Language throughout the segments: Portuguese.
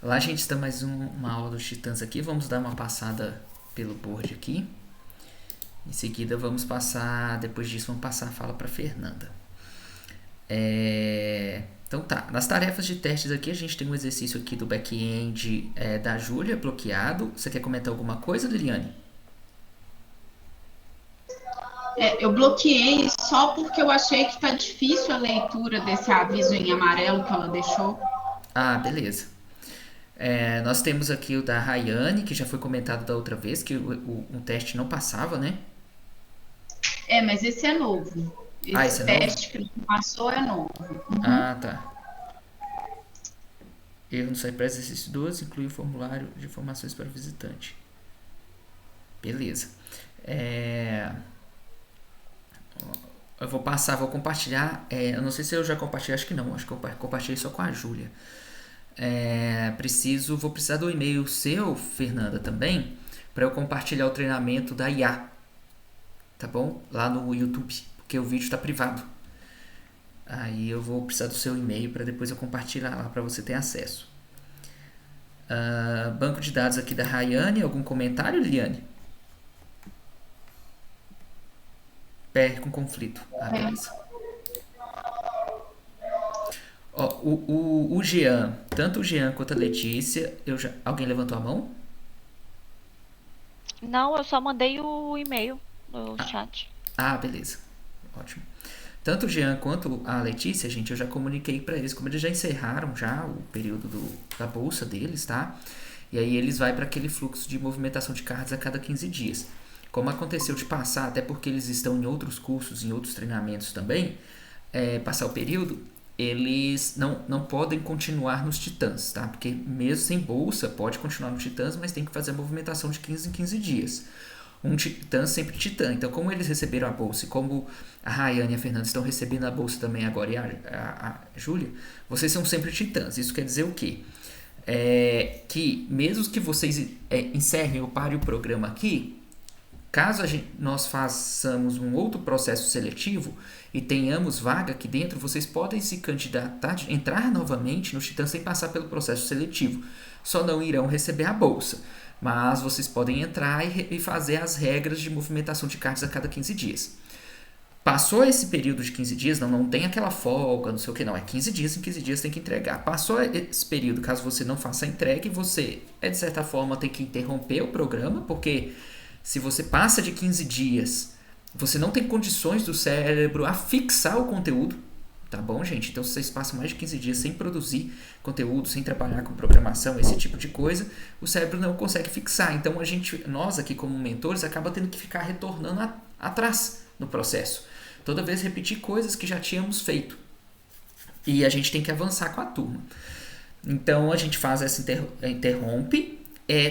Lá a gente está mais uma aula dos Titãs aqui. Vamos dar uma passada pelo board aqui. Em seguida depois disso vamos passar a fala para Fernanda. Então tá, nas tarefas de testes aqui a gente tem um exercício aqui do back-end da Júlia bloqueado. Você quer comentar alguma coisa, Liliane? Eu bloqueei só porque eu achei que tá difícil a leitura desse aviso em amarelo que ela deixou. Ah, beleza. Nós temos aqui o da Rayane, que já foi comentado da outra vez, que um teste não passava, né? Mas esse é novo. Ah, Esse esse é novo? teste que não passou é novo. Ah, tá. Erro no site para exercício 12 inclui o formulário de informações para o visitante. Beleza. É, eu vou compartilhar. Eu não sei se eu já compartilhei, acho que não. Acho que eu compartilhei só com a Júlia. Vou precisar do e-mail seu, Fernanda, também, para eu compartilhar o treinamento da IA, tá bom? Lá no YouTube, porque o vídeo está privado. Aí eu vou precisar do seu e-mail para depois eu compartilhar lá para você ter acesso. Banco de dados aqui da Rayane, algum comentário, Liliane? PR com conflito. Ah, beleza. Ó, o Jean, tanto o Jean quanto a Letícia, alguém levantou a mão? Não, eu só mandei o e-mail no chat. Ah, beleza. Ótimo. Tanto o Jean quanto a Letícia, gente, eu já comuniquei para eles, como eles já encerraram já o período da bolsa deles, tá? E aí eles vão para aquele fluxo de movimentação de cards a cada 15 dias. Como aconteceu de passar, até porque eles estão em outros cursos, em outros treinamentos também, passar o período, eles não podem continuar nos Titãs, tá? Porque mesmo sem bolsa, pode continuar nos Titãs, mas tem que fazer a movimentação de 15 em 15 dias. Um Titã sempre Titã. Então, como eles receberam a bolsa e como a Rayane e a Fernanda estão recebendo a bolsa também agora e a Júlia, vocês são sempre Titãs. Isso quer dizer o quê? Que mesmo que vocês encerrem ou parem o programa aqui, caso nós façamos um outro processo seletivo e tenhamos vaga aqui dentro, vocês podem se candidatar, entrar novamente no Titã sem passar pelo processo seletivo. Só não irão receber a bolsa. Mas vocês podem entrar e fazer as regras de movimentação de cartas a cada 15 dias. Passou esse período de 15 dias, não tem aquela folga, não sei o que, não. É 15 dias, em 15 dias tem que entregar. Passou esse período, caso você não faça a entrega, você, de certa forma, tem que interromper o programa, porque se você passa de 15 dias, você não tem condições do cérebro a fixar o conteúdo, tá bom, gente? Então, se vocês passam mais de 15 dias sem produzir conteúdo, sem trabalhar com programação, esse tipo de coisa, o cérebro não consegue fixar. Então, nós aqui como mentores, acaba tendo que ficar retornando atrás no processo. Toda vez repetir coisas que já tínhamos feito. E a gente tem que avançar com a turma. Então, a gente faz essa interrompe.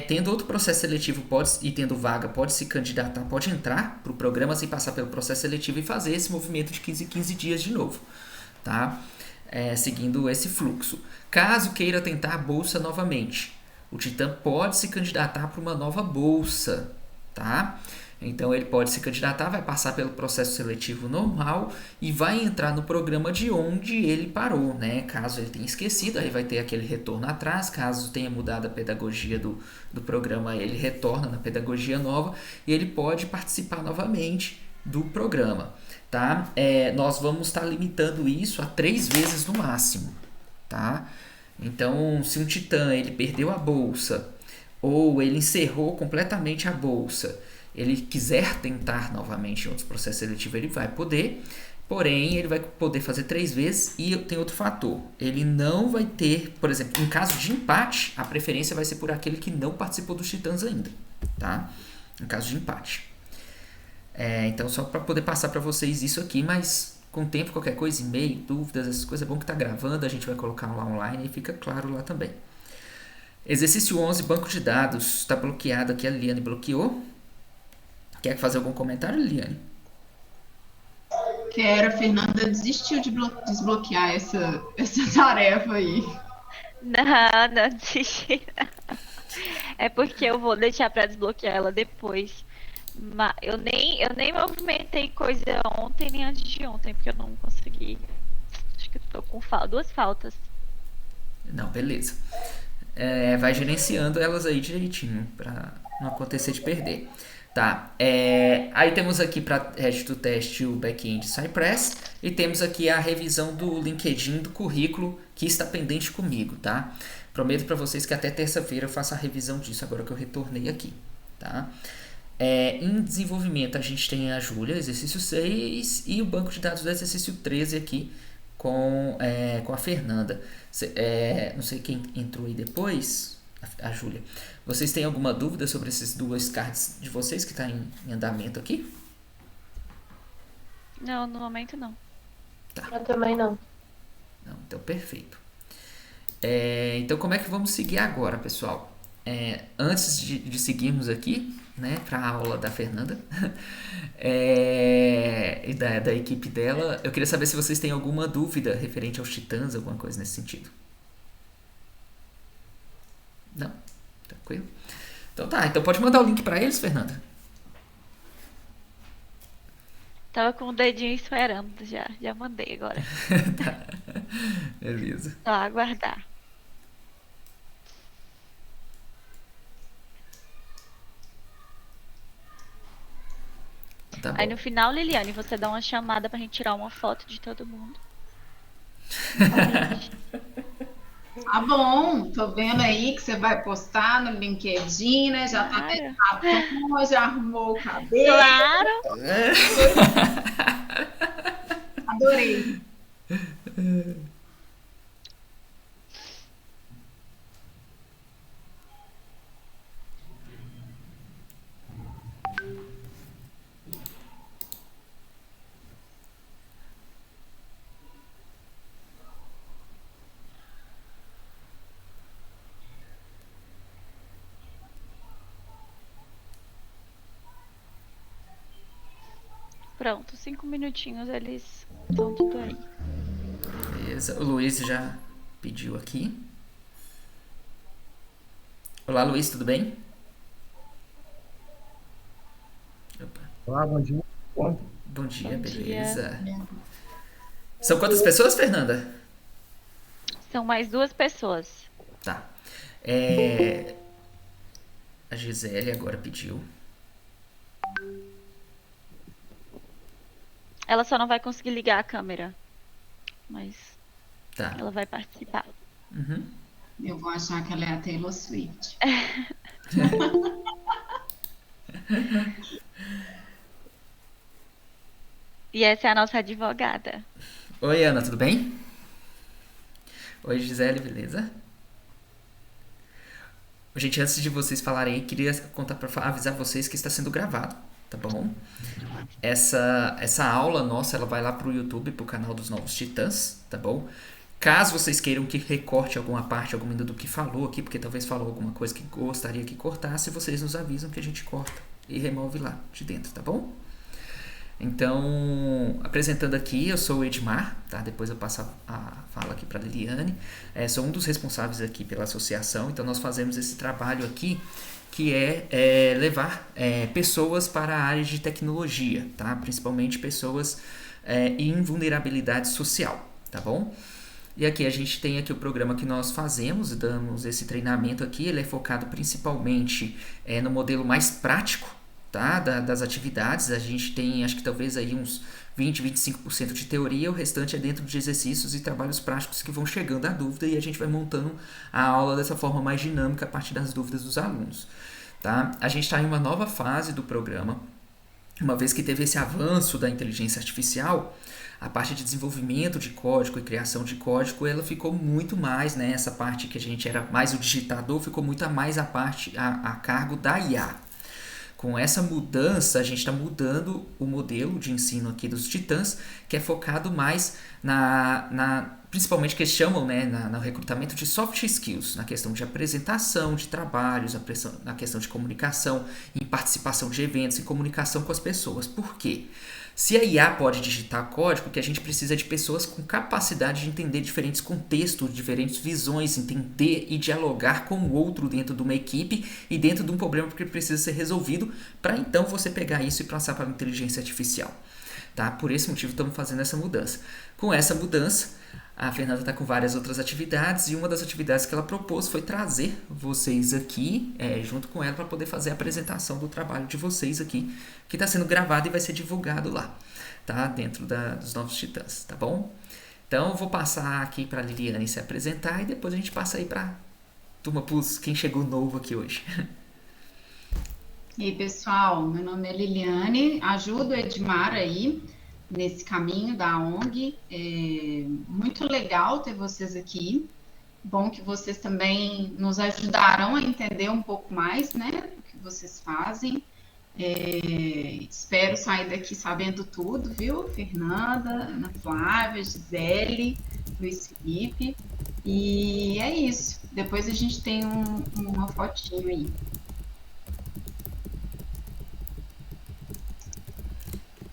Tendo outro processo seletivo e tendo vaga, pode se candidatar, pode entrar para o programa sem passar pelo processo seletivo e fazer esse movimento de 15 em 15 dias de novo. Tá? Seguindo esse fluxo. Caso queira tentar a bolsa novamente, o Titã pode se candidatar para uma nova bolsa, tá? Então ele pode se candidatar, vai passar pelo processo seletivo normal e vai entrar no programa de onde ele parou, né? Caso ele tenha esquecido, aí vai ter aquele retorno atrás. Caso tenha mudado a pedagogia do programa, ele retorna na pedagogia nova e ele pode participar novamente do programa, tá? Nós vamos estar limitando isso a 3 vezes no máximo, tá? Então, se um Titã ele perdeu a bolsa ou ele encerrou completamente a bolsa, ele quiser tentar novamente em outros processos seletivos, ele vai poder, porém ele vai poder fazer 3 vezes. E tem outro fator, ele não vai ter, por exemplo, em caso de empate, a preferência vai ser por aquele que não participou dos Titãs ainda, tá? Em caso de empate. Então, só para poder passar para vocês isso aqui, mas com o tempo, qualquer coisa, e-mail, dúvidas, essas coisas, é bom que tá gravando, a gente vai colocar lá online e fica claro lá também. Exercício 11, banco de dados, está bloqueado aqui, a Liliane bloqueou. Quer fazer algum comentário, Liliane? Quero, a Fernanda desistiu de desbloquear essa tarefa aí. Não, desisti. É porque eu vou deixar pra desbloquear ela depois. Mas eu nem movimentei coisa ontem nem antes de ontem, porque eu não consegui. Acho que eu tô com 2 faltas. Não, beleza. vai gerenciando elas aí direitinho, pra não acontecer de perder. Tá, aí temos aqui para resto do teste o back-end Cypress e temos aqui a revisão do LinkedIn do currículo que está pendente comigo, tá? Prometo para vocês que até terça-feira eu faço a revisão disso agora que eu retornei aqui, tá? Em desenvolvimento a gente tem a Júlia, exercício 6 e o banco de dados do exercício 13 aqui com a Fernanda. Não sei quem entrou aí depois, a Júlia. Vocês têm alguma dúvida sobre esses duas cards de vocês que está em andamento aqui? Não, no momento não. Tá. Eu também não. Não, então perfeito. Então como é que vamos seguir agora, pessoal? Antes de seguirmos aqui, né, para a aula da Fernanda e da equipe dela, eu queria saber se vocês têm alguma dúvida referente aos titãs, alguma coisa nesse sentido. Não? Tranquilo? Então tá, então pode mandar o link para eles, Fernanda. Tava com o dedinho esperando, já mandei agora. Tá. Beleza. Só aguardar. Tá Aí bom. no final, Liliane, você dá uma chamada pra gente tirar uma foto de todo mundo. Tá bom, tô vendo aí que você vai postar no LinkedIn, né? Já tá até Claro. batom, já arrumou o cabelo. Claro! Adorei. Pronto, 5 minutinhos eles estão tudo aí. Beleza. O Luiz já pediu aqui. Olá, Luiz, tudo bem? Opa. Olá, bom dia. Bom dia, Bom dia. beleza. São quantas pessoas, Fernanda? São mais 2 pessoas. Tá. A Gisele agora pediu. Ela só não vai conseguir ligar a câmera. Mas Tá. ela vai participar. Uhum. Eu vou achar que ela é a Taylor Swift. E essa é a nossa advogada. Oi, Ana, tudo bem? Oi, Gisele, beleza? Gente, antes de vocês falarem aí, queria contar para avisar vocês que está sendo gravado, tá bom? Essa aula nossa, ela vai lá pro YouTube, pro canal dos Novos Titãs, tá bom? Caso vocês queiram que recorte alguma parte, alguma do que falou aqui, porque talvez falou alguma coisa que gostaria que cortasse, vocês nos avisam que a gente corta e remove lá de dentro, tá bom? Então, apresentando aqui, eu sou o Edmar, tá? Depois eu passo a fala aqui para a Liliane. Sou um dos responsáveis aqui pela associação, então nós fazemos esse trabalho aqui que é levar pessoas para a área de tecnologia, tá? Principalmente pessoas em vulnerabilidade social, tá bom? E aqui a gente tem aqui o programa que nós fazemos, damos esse treinamento aqui, ele é focado principalmente no modelo mais prático, tá? Das atividades. A gente tem, acho que talvez aí uns 20, 25% de teoria, o restante é dentro de exercícios e trabalhos práticos que vão chegando à dúvida e a gente vai montando a aula dessa forma mais dinâmica a partir das dúvidas dos alunos, tá? A gente está em uma nova fase do programa, uma vez que teve esse avanço da inteligência artificial, a parte de desenvolvimento de código e criação de código, ela ficou muito mais, né? Essa parte que a gente era mais o digitador, ficou muito mais a cargo da IA. Com essa mudança, a gente está mudando o modelo de ensino aqui dos Titãs, que é focado mais principalmente que eles chamam, né, no recrutamento de soft skills, na questão de apresentação de trabalhos, na questão de comunicação, em participação de eventos, em comunicação com as pessoas. Por quê? Se a IA pode digitar código, o que a gente precisa é de pessoas com capacidade de entender diferentes contextos, diferentes visões, entender e dialogar com o outro dentro de uma equipe e dentro de um problema que precisa ser resolvido, para então você pegar isso e passar para a inteligência artificial. Tá? Por esse motivo estamos fazendo essa mudança. Com essa mudança, a Fernanda está com várias outras atividades e uma das atividades que ela propôs foi trazer vocês aqui junto com ela para poder fazer a apresentação do trabalho de vocês aqui, que está sendo gravado e vai ser divulgado lá, tá? Dentro dos Novos Titãs, tá bom? Então eu vou passar aqui para a Liliane se apresentar e depois a gente passa aí para turma, quem chegou novo aqui hoje. E aí, pessoal, meu nome é Liliane, ajudo o Edmar aí nesse caminho da ONG. É muito legal ter vocês aqui. Bom que vocês também nos ajudarão a entender um pouco mais, né, o que vocês fazem. Espero sair daqui sabendo tudo, viu? Fernanda, Ana Flávia, Gisele, Luiz Felipe. E é isso. Depois a gente tem uma fotinho aí.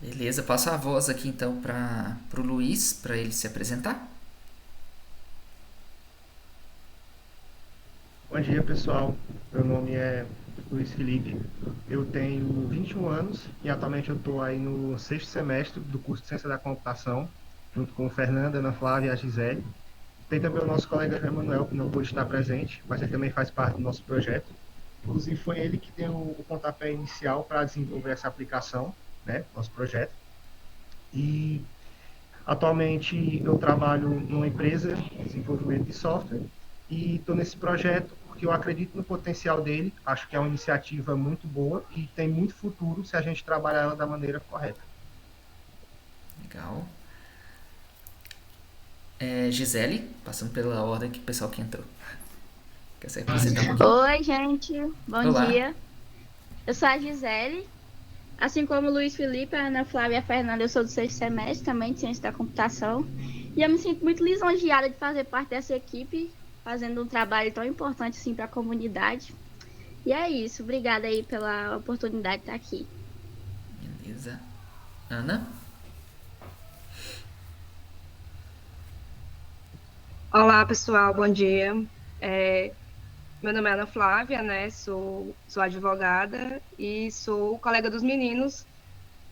Beleza, passo a voz aqui então para o Luiz, para ele se apresentar. Bom dia, pessoal. Meu nome é Luiz Felipe. Eu tenho 21 anos e atualmente eu estou aí no 6º semestre do curso de Ciência da Computação, junto com Fernanda, Ana Flávia e a Gisele. Tem também o nosso colega João Manuel, que não pôde estar presente, mas ele também faz parte do nosso projeto. Inclusive, foi ele que deu o pontapé inicial para desenvolver essa aplicação, né, nosso projeto. E atualmente eu trabalho numa empresa de desenvolvimento de software e estou nesse projeto porque eu acredito no potencial dele, acho que é uma iniciativa muito boa e tem muito futuro se a gente trabalhar ela da maneira correta. Legal. Gisele, passando pela ordem que o pessoal que entrou. Quer se apresentar um pouquinho? Oi, gente. Bom Olá. dia. Eu sou a Gisele. Assim como o Luiz Felipe, a Ana Flávia e a Fernanda, eu sou do 6º semestre também de Ciência da Computação. E eu me sinto muito lisonjeada de fazer parte dessa equipe, fazendo um trabalho tão importante assim para a comunidade. E é isso. Obrigada aí pela oportunidade de estar aqui. Beleza. Ana? Olá, pessoal, bom dia. Meu nome é Ana Flávia, né? Sou advogada e sou colega dos meninos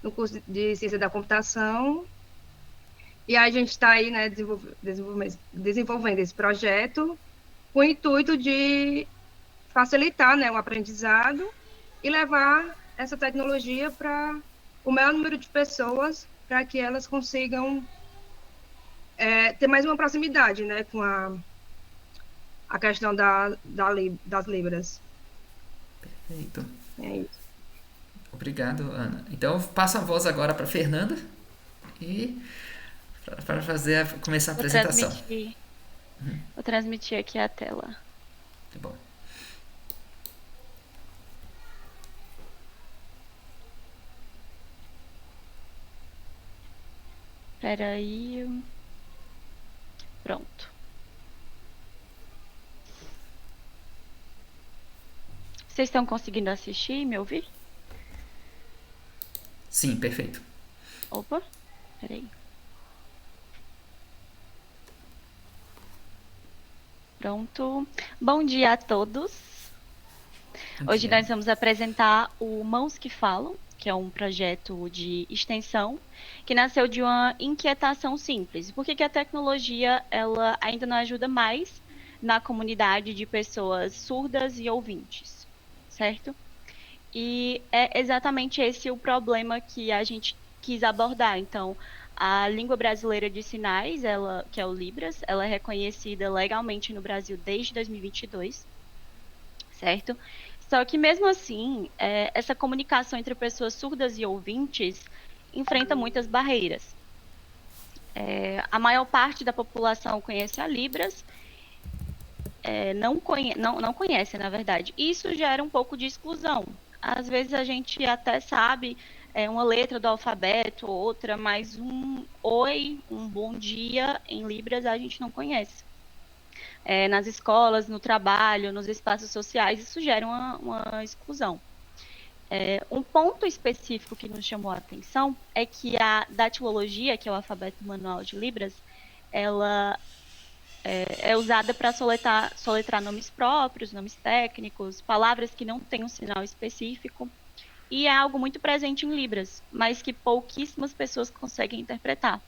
no curso de Ciência da Computação. E a gente está aí, né, desenvolvendo esse projeto com o intuito de facilitar, né, o aprendizado e levar essa tecnologia para o maior número de pessoas, para que elas consigam ter mais uma proximidade, né, com a questão das libras. Perfeito. É isso. Obrigado, Ana. Então eu passo a voz agora para Fernanda e para começar a apresentação. Vou transmitir aqui a tela. Tá bom. Espera aí. Pronto. Vocês estão conseguindo assistir e me ouvir? Sim, perfeito. Opa, peraí. Pronto. Bom dia a todos. Hoje nós vamos apresentar o Mãos que Falam, que é um projeto de extensão que nasceu de uma inquietação simples. Por que a tecnologia ela ainda não ajuda mais na comunidade de pessoas surdas e ouvintes, certo? E é exatamente esse o problema que a gente quis abordar. Então, a língua brasileira de sinais, que é o Libras, ela é reconhecida legalmente no Brasil desde 2022, certo? Só que mesmo assim, essa comunicação entre pessoas surdas e ouvintes enfrenta muitas barreiras. A maior parte da população conhece a Libras, não conhece, na verdade. Isso gera um pouco de exclusão. Às vezes a gente até sabe uma letra do alfabeto, outra, mas um oi, um bom dia em Libras a gente não conhece. Nas escolas, no trabalho, nos espaços sociais, isso gera uma exclusão. Um ponto específico que nos chamou a atenção é que a datilologia, que é o alfabeto manual de Libras, ela é usada para soletrar nomes próprios, nomes técnicos, palavras que não têm um sinal específico, e é algo muito presente em Libras, mas que pouquíssimas pessoas conseguem interpretar.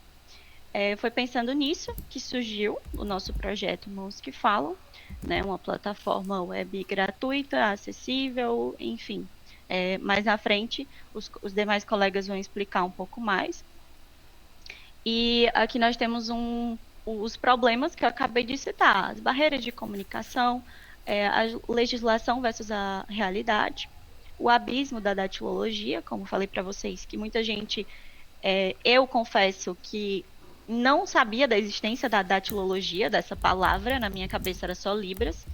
Foi pensando nisso que surgiu o nosso projeto Mãos que Falam, né? Uma plataforma web gratuita, acessível, enfim. Mais na frente, os demais colegas vão explicar um pouco mais. E aqui nós temos os problemas que eu acabei de citar, as barreiras de comunicação, a legislação versus a realidade, o abismo da datilologia, como falei para vocês, que muita gente, eu confesso que não sabia da existência da datilologia, dessa palavra, na minha cabeça era só Libras,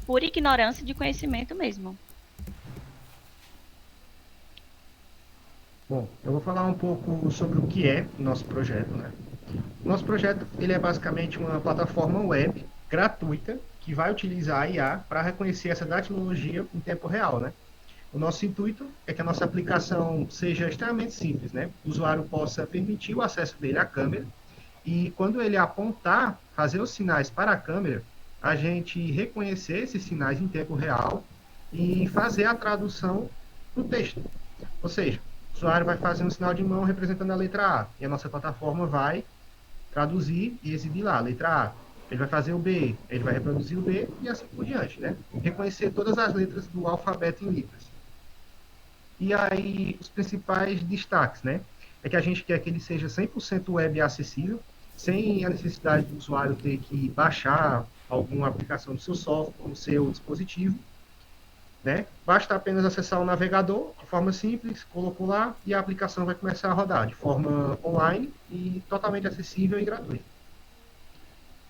por ignorância de conhecimento mesmo. Bom, eu vou falar um pouco sobre o que é o nosso projeto, né? O nosso projeto, ele é basicamente uma plataforma web gratuita que vai utilizar a IA para reconhecer essa datilologia em tempo real, né? O nosso intuito é que a nossa aplicação seja extremamente simples, né? O usuário possa permitir o acesso dele à câmera e quando ele apontar, fazer os sinais para a câmera, a gente reconhecer esses sinais em tempo real e fazer a tradução do texto. Ou seja, o usuário vai fazer um sinal de mão representando a letra A e a nossa plataforma vai traduzir e exibir lá a letra A. Ele vai fazer o B, ele vai reproduzir o B e assim por diante, né? Reconhecer todas as letras do alfabeto em Libras. E aí, os principais destaques, né? É que a gente quer que ele seja 100% web acessível, sem a necessidade do usuário ter que baixar alguma aplicação do seu software, no seu dispositivo, né? Basta apenas acessar o navegador de forma simples, colocou lá e a aplicação vai começar a rodar de forma online e totalmente acessível e gratuita.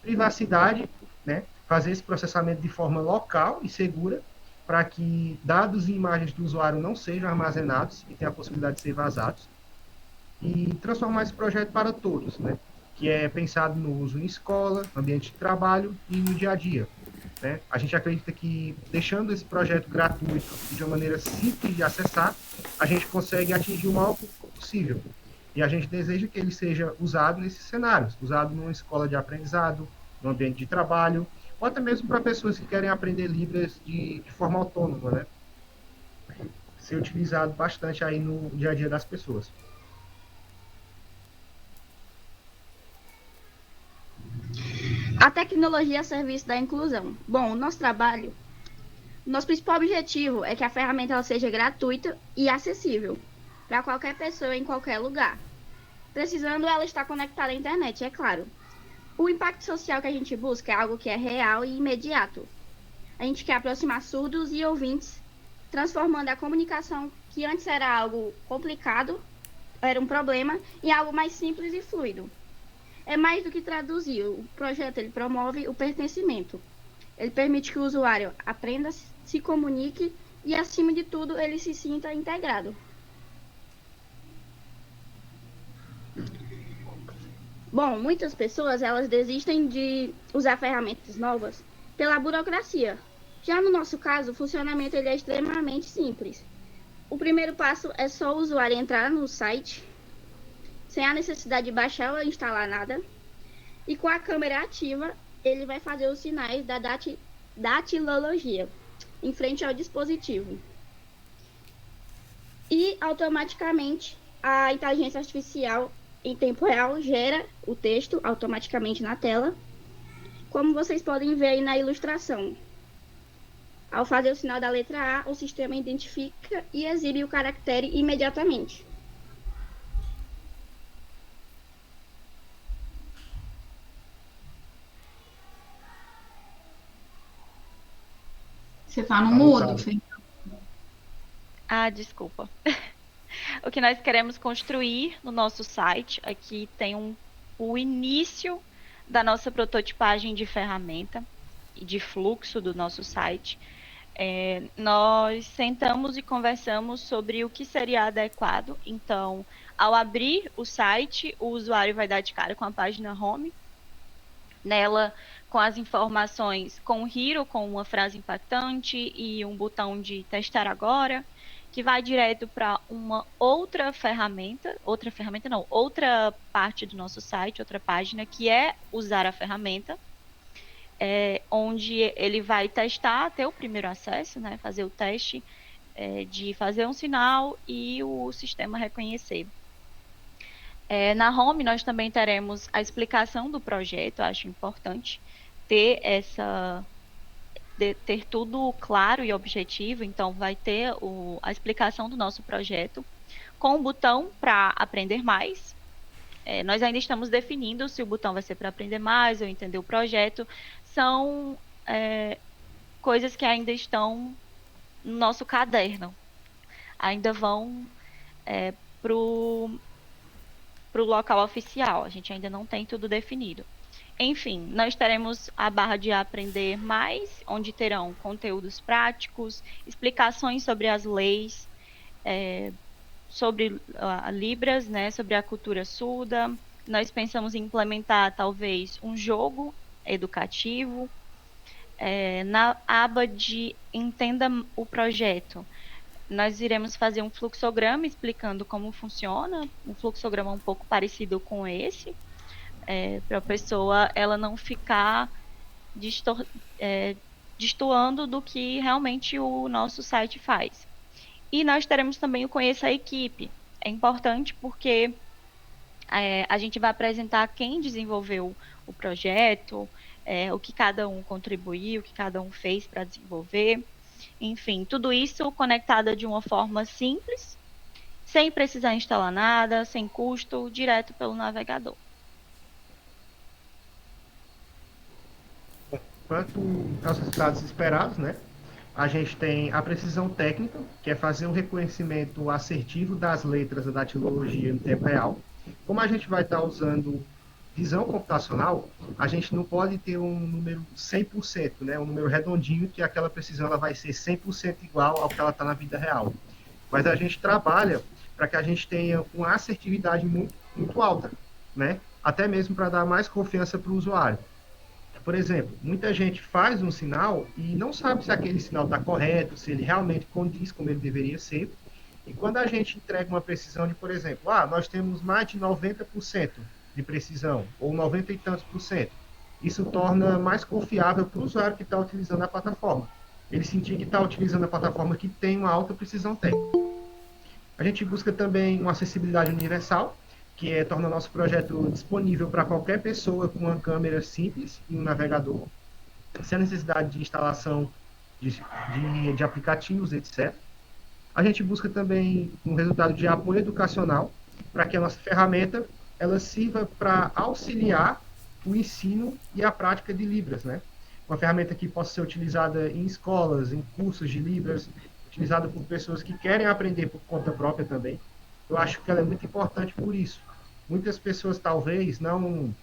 Privacidade, né? Fazer esse processamento de forma local e segura para que dados e imagens do usuário não sejam armazenados e tenham a possibilidade de ser vazados. E transformar esse projeto para todos, né? Que é pensado no uso em escola, ambiente de trabalho e no dia a dia. Né? A gente acredita que, deixando esse projeto gratuito e de uma maneira simples de acessar, a gente consegue atingir o maior público possível. E a gente deseja que ele seja usado nesses cenários, usado numa escola de aprendizado, no ambiente de trabalho, ou até mesmo para pessoas que querem aprender Libras de forma autônoma, né? Ser utilizado bastante aí no dia a dia das pessoas. A tecnologia a serviço da inclusão. Bom, o nosso trabalho, nosso principal objetivo é que a ferramenta ela seja gratuita e acessível para qualquer pessoa em qualquer lugar. Precisando ela estar conectada à internet, é claro. O impacto social que a gente busca é algo que é real e imediato. A gente quer aproximar surdos e ouvintes, transformando a comunicação, que antes era algo complicado, era um problema, em algo mais simples e fluido. É mais do que traduzir. O projeto ele promove o pertencimento. Ele permite que o usuário aprenda, se comunique e, acima de tudo, ele se sinta integrado. Bom, muitas pessoas elas desistem de usar ferramentas novas pela burocracia. Já no nosso caso, o funcionamento ele é extremamente simples. O primeiro passo é só o usuário entrar no site, sem a necessidade de baixar ou instalar nada. E com a câmera ativa, ele vai fazer os sinais da datilologia em frente ao dispositivo. E automaticamente a inteligência artificial em tempo real gera o texto automaticamente na tela, como vocês podem ver aí na ilustração. Ao fazer o sinal da letra A, o sistema identifica e exibe o caractere imediatamente. Você tá no mudo, Fê. Ah, desculpa. O que nós queremos construir no nosso site, aqui tem o início da nossa prototipagem de ferramenta e de fluxo do nosso site. Nós sentamos e conversamos sobre o que seria adequado. Então, ao abrir o site, o usuário vai dar de cara com a página home. Nela, com as informações, com o Hero, com uma frase impactante e um botão de testar agora, que vai direto para uma outra parte do nosso site, outra página, que é usar a ferramenta, onde ele vai testar, ter o primeiro acesso, né, fazer o teste de fazer um sinal e o sistema reconhecer. Na home, nós também teremos a explicação do projeto. Eu acho importante ter ter tudo claro e objetivo. Então, vai ter a explicação do nosso projeto com o botão para aprender mais. Nós ainda estamos definindo se o botão vai ser para aprender mais ou entender o projeto. São coisas que ainda estão no nosso caderno. Ainda vão para o local oficial. A gente ainda não tem tudo definido. Enfim, nós teremos a barra de aprender mais, onde terão conteúdos práticos, explicações sobre as leis, sobre a Libras, né, sobre a cultura surda. Nós pensamos em implementar, talvez, um jogo educativo. Na aba de Entenda o Projeto, nós iremos fazer um fluxograma explicando como funciona, um fluxograma um pouco parecido com esse, para a pessoa ela não ficar destoando do que realmente o nosso site faz. E nós teremos também o Conheça a Equipe. É importante porque a gente vai apresentar quem desenvolveu o projeto, o que cada um contribuiu, o que cada um fez para desenvolver. Enfim, tudo isso conectado de uma forma simples, sem precisar instalar nada, sem custo, direto pelo navegador. Quanto aos resultados esperados, né? A gente tem a precisão técnica, que é fazer um reconhecimento assertivo das letras da datilologia em tempo real. Como a gente vai estar usando visão computacional, a gente não pode ter um número 100%, né? Um número redondinho, que aquela precisão ela vai ser 100% igual ao que ela está na vida real. Mas a gente trabalha para que a gente tenha uma assertividade muito, muito alta, né? Até mesmo para dar mais confiança para o usuário. Por exemplo, muita gente faz um sinal e não sabe se aquele sinal está correto, se ele realmente condiz como ele deveria ser. E quando a gente entrega uma precisão de, por exemplo, nós temos mais de 90% de precisão, ou 90 e tantos por cento, isso torna mais confiável para o usuário que está utilizando a plataforma. Ele sentir que está utilizando a plataforma que tem uma alta precisão técnica. A gente busca também uma acessibilidade universal, que torna o nosso projeto disponível para qualquer pessoa com uma câmera simples e um navegador, sem necessidade de instalação de aplicativos, etc. A gente busca também um resultado de apoio educacional, para que a nossa ferramenta ela sirva para auxiliar o ensino e a prática de Libras, né? Uma ferramenta que possa ser utilizada em escolas, em cursos de Libras, utilizada por pessoas que querem aprender por conta própria também. Eu acho que ela é muito importante por isso. Muitas pessoas talvez não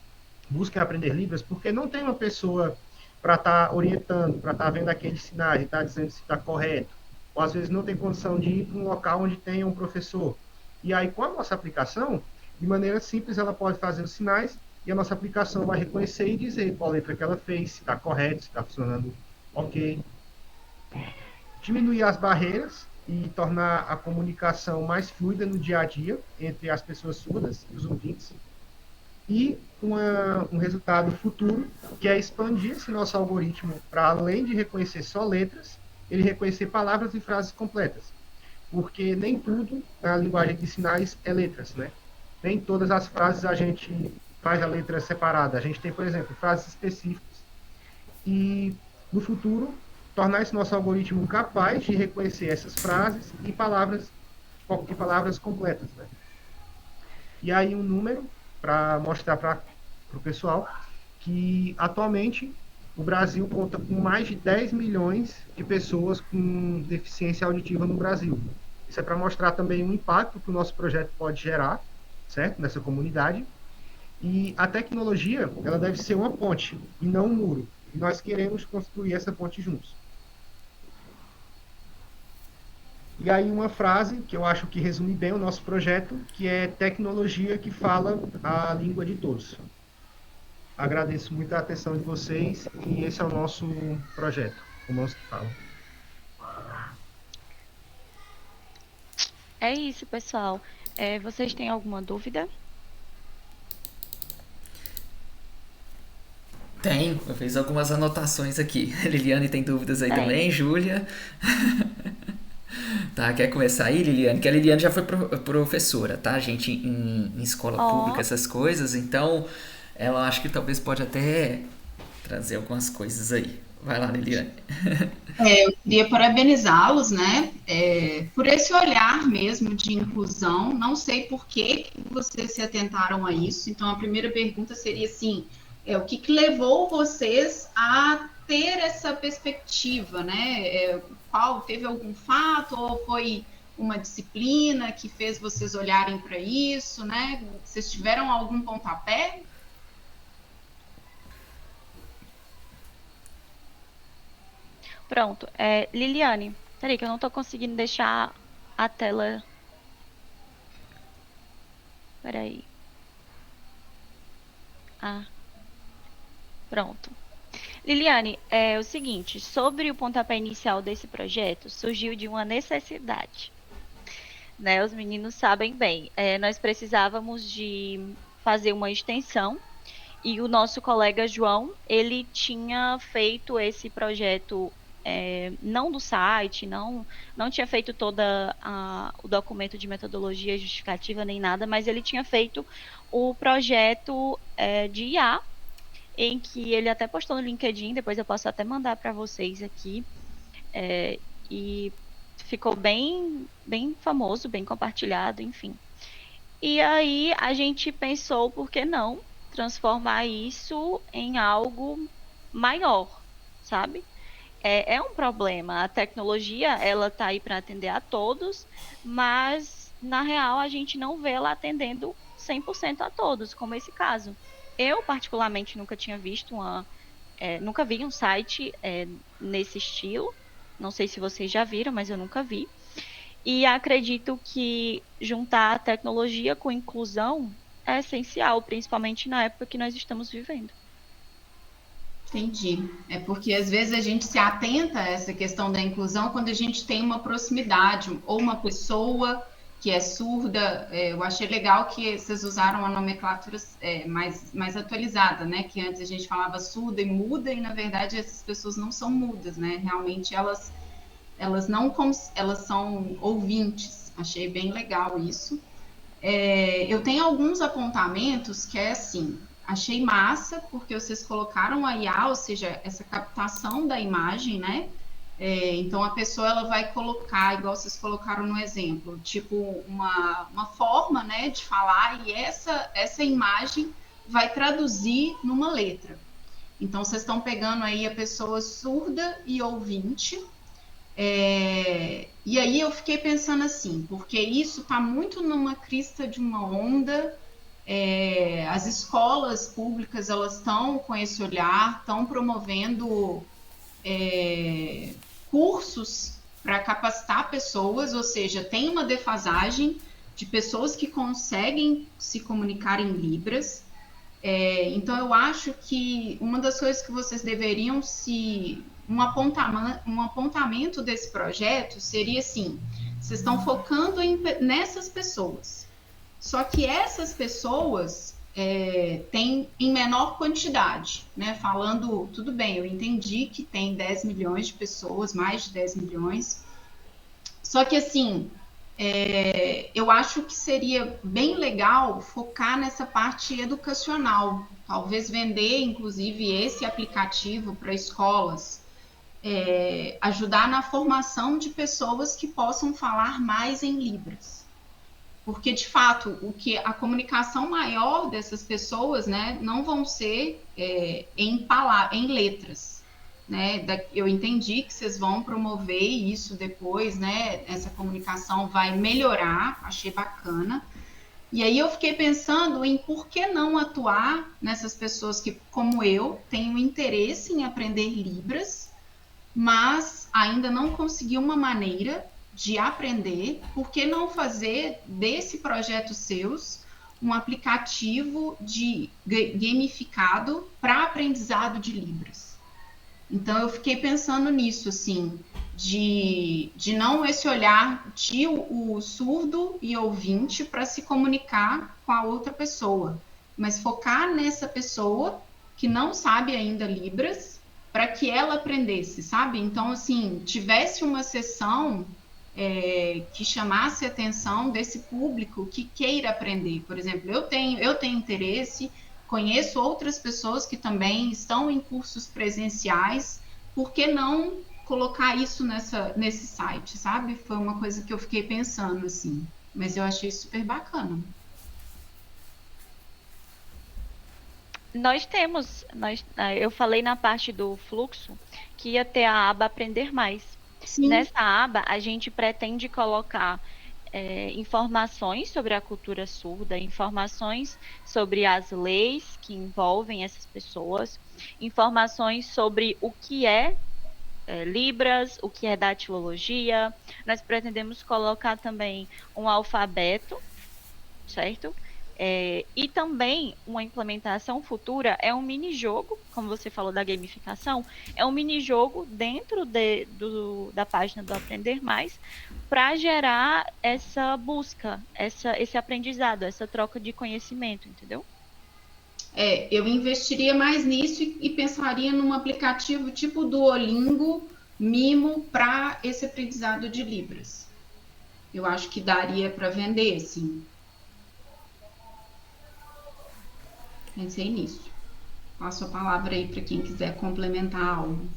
busquem aprender Libras porque não tem uma pessoa para estar orientando, para estar vendo aqueles sinais e estar dizendo se está correto. Ou às vezes não tem condição de ir para um local onde tenha um professor. E aí, com a nossa aplicação, de maneira simples, ela pode fazer os sinais e a nossa aplicação vai reconhecer e dizer qual letra que ela fez, se está correto, se está funcionando ok. Diminuir as barreiras e tornar a comunicação mais fluida no dia a dia entre as pessoas surdas e os ouvintes. E um resultado futuro, que é expandir esse nosso algoritmo para além de reconhecer só letras, ele reconhecer palavras e frases completas. Porque nem tudo na linguagem de sinais é letras, né? Nem todas as frases a gente faz a letra separada. A gente tem, por exemplo, frases específicas. E no futuro, tornar esse nosso algoritmo capaz de reconhecer essas frases e palavras completas, né? E aí um número para mostrar para o pessoal que atualmente o Brasil conta com mais de 10 milhões de pessoas com deficiência auditiva no Brasil. Isso é para mostrar também o impacto que o nosso projeto pode gerar, certo? Nessa comunidade. E a tecnologia, ela deve ser uma ponte e não um muro. E nós queremos construir essa ponte juntos. E aí uma frase que eu acho que resume bem o nosso projeto, que é tecnologia que fala a língua de todos. Agradeço muito a atenção de vocês e esse é o nosso projeto, o Mãos que Falam. É isso, pessoal. Vocês têm alguma dúvida? Tenho, eu fiz algumas anotações aqui. Liliane tem dúvidas aí também, Júlia. Tá, quer começar aí, Liliane? Que a Liliane já foi professora, tá, gente? Em escola pública, essas coisas. Então, ela acho que talvez pode até trazer algumas coisas aí. Vai lá, Liliane. Eu queria parabenizá-los, né, por esse olhar mesmo de inclusão. Não sei por que vocês se atentaram a isso. Então, a primeira pergunta seria assim, o que levou vocês a ter essa perspectiva, né? Teve algum fato ou foi uma disciplina que fez vocês olharem para isso, né? Vocês tiveram algum pontapé? Pronto. Liliane, peraí que eu não tô conseguindo deixar a tela. Peraí. Pronto. Liliane, é o seguinte, sobre o pontapé inicial desse projeto, surgiu de uma necessidade, né? Os meninos sabem bem. Nós precisávamos de fazer uma extensão e o nosso colega João, ele tinha feito esse projeto não do site, não tinha feito toda o documento de metodologia justificativa nem nada, mas ele tinha feito o projeto de IA, em que ele até postou no LinkedIn, depois eu posso até mandar para vocês aqui, e ficou bem famoso, bem compartilhado, enfim. E aí a gente pensou, por que não transformar isso em algo maior, sabe? É um problema. A tecnologia, ela tá aí para atender a todos, mas na real a gente não vê ela atendendo 100% a todos, como esse caso. Eu, particularmente, nunca tinha visto nunca vi um site nesse estilo. Não sei se vocês já viram, mas eu nunca vi. E acredito que juntar a tecnologia com inclusão é essencial, principalmente na época que nós estamos vivendo. Entendi. É porque às vezes a gente se atenta a essa questão da inclusão quando a gente tem uma proximidade, ou uma pessoa que é surda. Eu achei legal que vocês usaram a nomenclatura mais atualizada, né? Que antes a gente falava surda e muda, e na verdade essas pessoas não são mudas, né? Realmente elas são ouvintes. Achei bem legal isso. Eu tenho alguns apontamentos que é assim, achei massa, porque vocês colocaram a IA, ou seja, essa captação da imagem, né? Então a pessoa ela vai colocar, igual vocês colocaram no exemplo, tipo uma forma, né, de falar, e essa imagem vai traduzir numa letra. Então vocês estão pegando aí a pessoa surda e ouvinte. E aí eu fiquei pensando assim, porque isso está muito numa crista de uma onda. As escolas públicas elas estão com esse olhar, estão promovendo cursos para capacitar pessoas, ou seja, tem uma defasagem de pessoas que conseguem se comunicar em Libras. Então eu acho que uma das coisas que vocês deveriam um apontamento desse projeto seria assim, vocês estão focando nessas pessoas, só que essas pessoas têm em menor quantidade, né? Falando, tudo bem, eu entendi que tem 10 milhões de pessoas, mais de 10 milhões, só que assim, eu acho que seria bem legal focar nessa parte educacional, talvez vender inclusive esse aplicativo para escolas, ajudar na formação de pessoas que possam falar mais em Libras. Porque, de fato, a comunicação maior dessas pessoas, né, não vão ser em letras. Né? Eu entendi que vocês vão promover isso depois, né? Essa comunicação vai melhorar, achei bacana. E aí eu fiquei pensando em por que não atuar nessas pessoas que, como eu, têm interesse em aprender Libras, mas ainda não conseguiu uma maneira de aprender. Por que não fazer desse projeto seus um aplicativo gamificado para aprendizado de Libras? Então eu fiquei pensando nisso, assim, de não esse olhar de o surdo e ouvinte para se comunicar com a outra pessoa, mas focar nessa pessoa que não sabe ainda Libras, para que ela aprendesse, sabe? Então, assim, tivesse uma sessão que chamasse a atenção desse público que queira aprender. Por exemplo, eu tenho interesse, conheço outras pessoas que também estão em cursos presenciais, por que não colocar isso nesse site, sabe? Foi uma coisa que eu fiquei pensando, assim, mas eu achei super bacana. Eu falei na parte do fluxo que ia ter a aba Aprender Mais. Sim. Nessa aba, a gente pretende colocar informações sobre a cultura surda, informações sobre as leis que envolvem essas pessoas, informações sobre o que é Libras, o que é datilologia. Nós pretendemos colocar também um alfabeto, certo? E também uma implementação futura é um mini-jogo, como você falou da gamificação, é um mini-jogo dentro da página do Aprender Mais, para gerar essa busca, esse aprendizado, essa troca de conhecimento, entendeu? Eu investiria mais nisso e pensaria num aplicativo tipo Duolingo, Mimo, para esse aprendizado de Libras. Eu acho que daria para vender, sim. Pensei nisso. Passo a palavra aí para quem quiser complementar algo.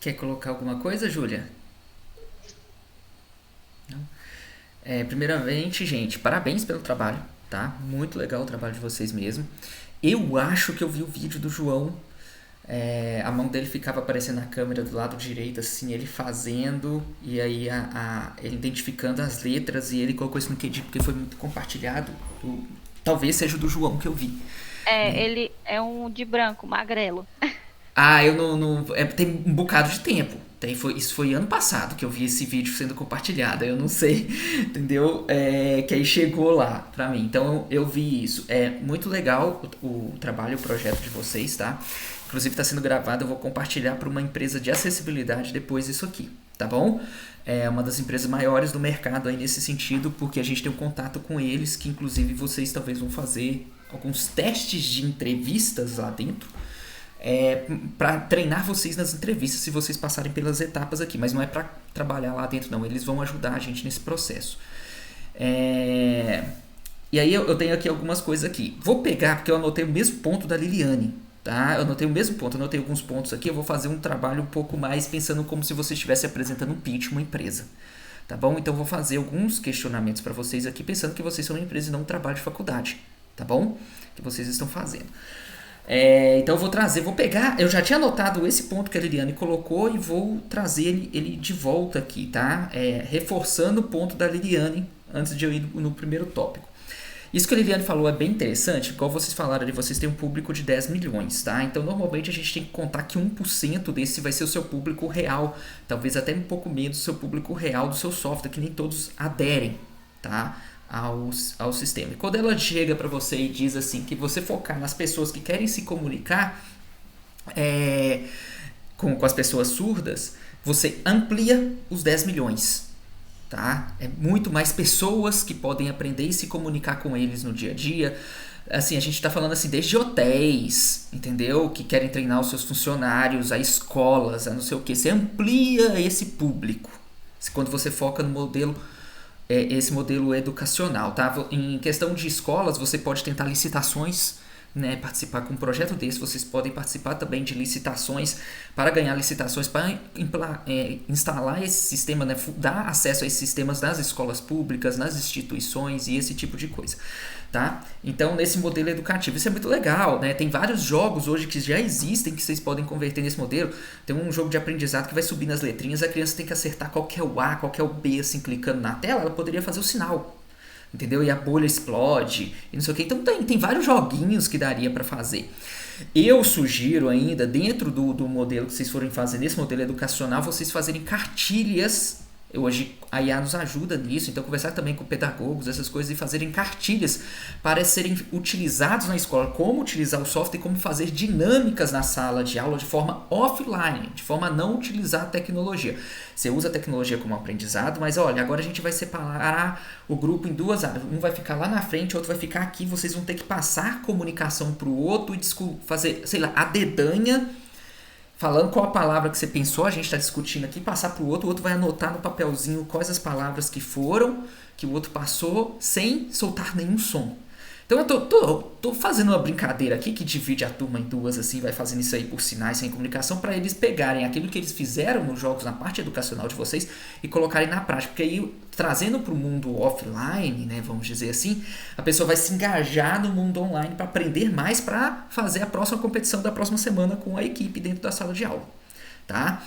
Quer colocar alguma coisa, Júlia? Não? Primeiramente, gente, parabéns pelo trabalho, tá? Muito legal o trabalho de vocês mesmo. Eu acho que eu vi o vídeo do João. A mão dele ficava aparecendo na câmera do lado direito, assim, ele fazendo, e aí ele identificando as letras, e ele colocou isso no QD porque foi muito compartilhado. Talvez seja o do João que eu vi. Ele é um de branco, magrelo. Eu não tem um bocado de tempo. Isso foi ano passado que eu vi esse vídeo sendo compartilhado. Eu não sei, entendeu? Que aí chegou lá pra mim. Então eu vi isso. É muito legal o trabalho, o projeto de vocês, tá? Inclusive está sendo gravado. Eu vou compartilhar para uma empresa de acessibilidade depois isso aqui, tá bom? É uma das empresas maiores do mercado aí nesse sentido, porque a gente tem um contato com eles, que inclusive vocês talvez vão fazer alguns testes de entrevistas lá dentro, para treinar vocês nas entrevistas, se vocês passarem pelas etapas aqui, mas não é para trabalhar lá dentro não, eles vão ajudar a gente nesse processo. E aí eu tenho aqui algumas coisas aqui, vou pegar, porque eu anotei o mesmo ponto da Liliane, tá? Eu anotei o mesmo ponto, anotei alguns pontos aqui, eu vou fazer um trabalho um pouco mais pensando como se você estivesse apresentando um pitch, uma empresa, tá bom? Então eu vou fazer alguns questionamentos para vocês aqui, pensando que vocês são uma empresa e não um trabalho de faculdade, tá bom? Que vocês estão fazendo. Então eu vou pegar, eu já tinha anotado esse ponto que a Liliane colocou e vou trazer ele de volta aqui, tá? Reforçando o ponto da Liliane antes de eu ir no primeiro tópico. Isso que a Liliane falou é bem interessante, igual vocês falaram ali, vocês têm um público de 10 milhões, tá? Então normalmente a gente tem que contar que 1% desse vai ser o seu público real, talvez até um pouco menos do seu público real do seu software, que nem todos aderem, tá? Ao sistema. E quando ela chega para você e diz assim, que você focar nas pessoas que querem se comunicar com as pessoas surdas, você amplia os 10 milhões. Tá? É muito mais pessoas que podem aprender e se comunicar com eles no dia a dia. Assim, a gente está falando assim, desde hotéis, entendeu? Que querem treinar os seus funcionários, a escolas, a não sei o que. Você amplia esse público quando você foca no modelo, esse modelo educacional, tá? Em questão de escolas, você pode tentar licitações, né, participar com um projeto desse. Vocês podem participar também de licitações, para ganhar licitações para instalar esse sistema, né, dar acesso a esses sistemas nas escolas públicas, nas instituições e esse tipo de coisa, tá? Então nesse modelo educativo, isso é muito legal, né? Tem vários jogos hoje que já existem que vocês podem converter nesse modelo. Tem um jogo de aprendizado que vai subir nas letrinhas, a criança tem que acertar qual que é o A, qual que é o B, assim, clicando na tela, ela poderia fazer o sinal, entendeu? E a bolha explode, e não sei o que. Então tem vários joguinhos que daria para fazer. Eu sugiro ainda, dentro do modelo que vocês forem fazer, nesse modelo educacional, vocês fazerem cartilhas. Hoje a IA nos ajuda nisso, então conversar também com pedagogos, essas coisas, e fazerem cartilhas para serem utilizados na escola, como utilizar o software e como fazer dinâmicas na sala de aula de forma offline, de forma a não utilizar a tecnologia. Você usa a tecnologia como aprendizado, mas olha, agora a gente vai separar o grupo em duas áreas. Um vai ficar lá na frente, o outro vai ficar aqui. Vocês vão ter que passar comunicação para o outro e fazer, sei lá, a dedanha falando qual a palavra que você pensou, a gente está discutindo aqui, passar para o outro vai anotar no papelzinho quais as palavras que foram, que o outro passou, sem soltar nenhum som. Então eu tô fazendo uma brincadeira aqui que divide a turma em duas, assim, vai fazendo isso aí por sinais, sem comunicação, para eles pegarem aquilo que eles fizeram nos jogos, na parte educacional de vocês, e colocarem na prática. Porque aí, trazendo para o mundo offline, né, vamos dizer assim, a pessoa vai se engajar no mundo online para aprender mais, para fazer a próxima competição da próxima semana com a equipe dentro da sala de aula, tá?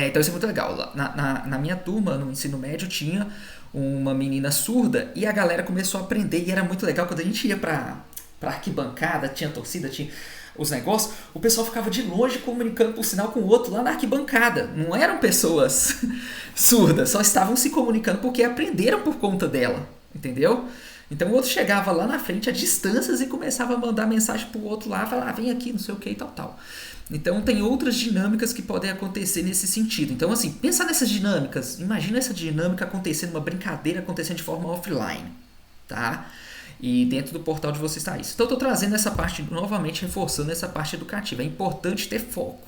Então isso é muito legal. Na minha turma, no ensino médio, tinha uma menina surda e a galera começou a aprender, e era muito legal quando a gente ia pra arquibancada, tinha torcida, tinha os negócios, o pessoal ficava de longe comunicando por sinal com o outro lá na arquibancada. Não eram pessoas surdas, só estavam se comunicando porque aprenderam por conta dela, entendeu? Então o outro chegava lá na frente a distâncias e começava a mandar mensagem pro outro lá, falar, vem aqui, não sei o que e tal. Então tem outras dinâmicas que podem acontecer nesse sentido. Então assim, pensa nessas dinâmicas, imagina essa dinâmica acontecendo, uma brincadeira acontecendo de forma offline, tá? E dentro do portal de vocês está isso. Então eu estou trazendo essa parte, novamente reforçando essa parte educativa. É importante ter foco,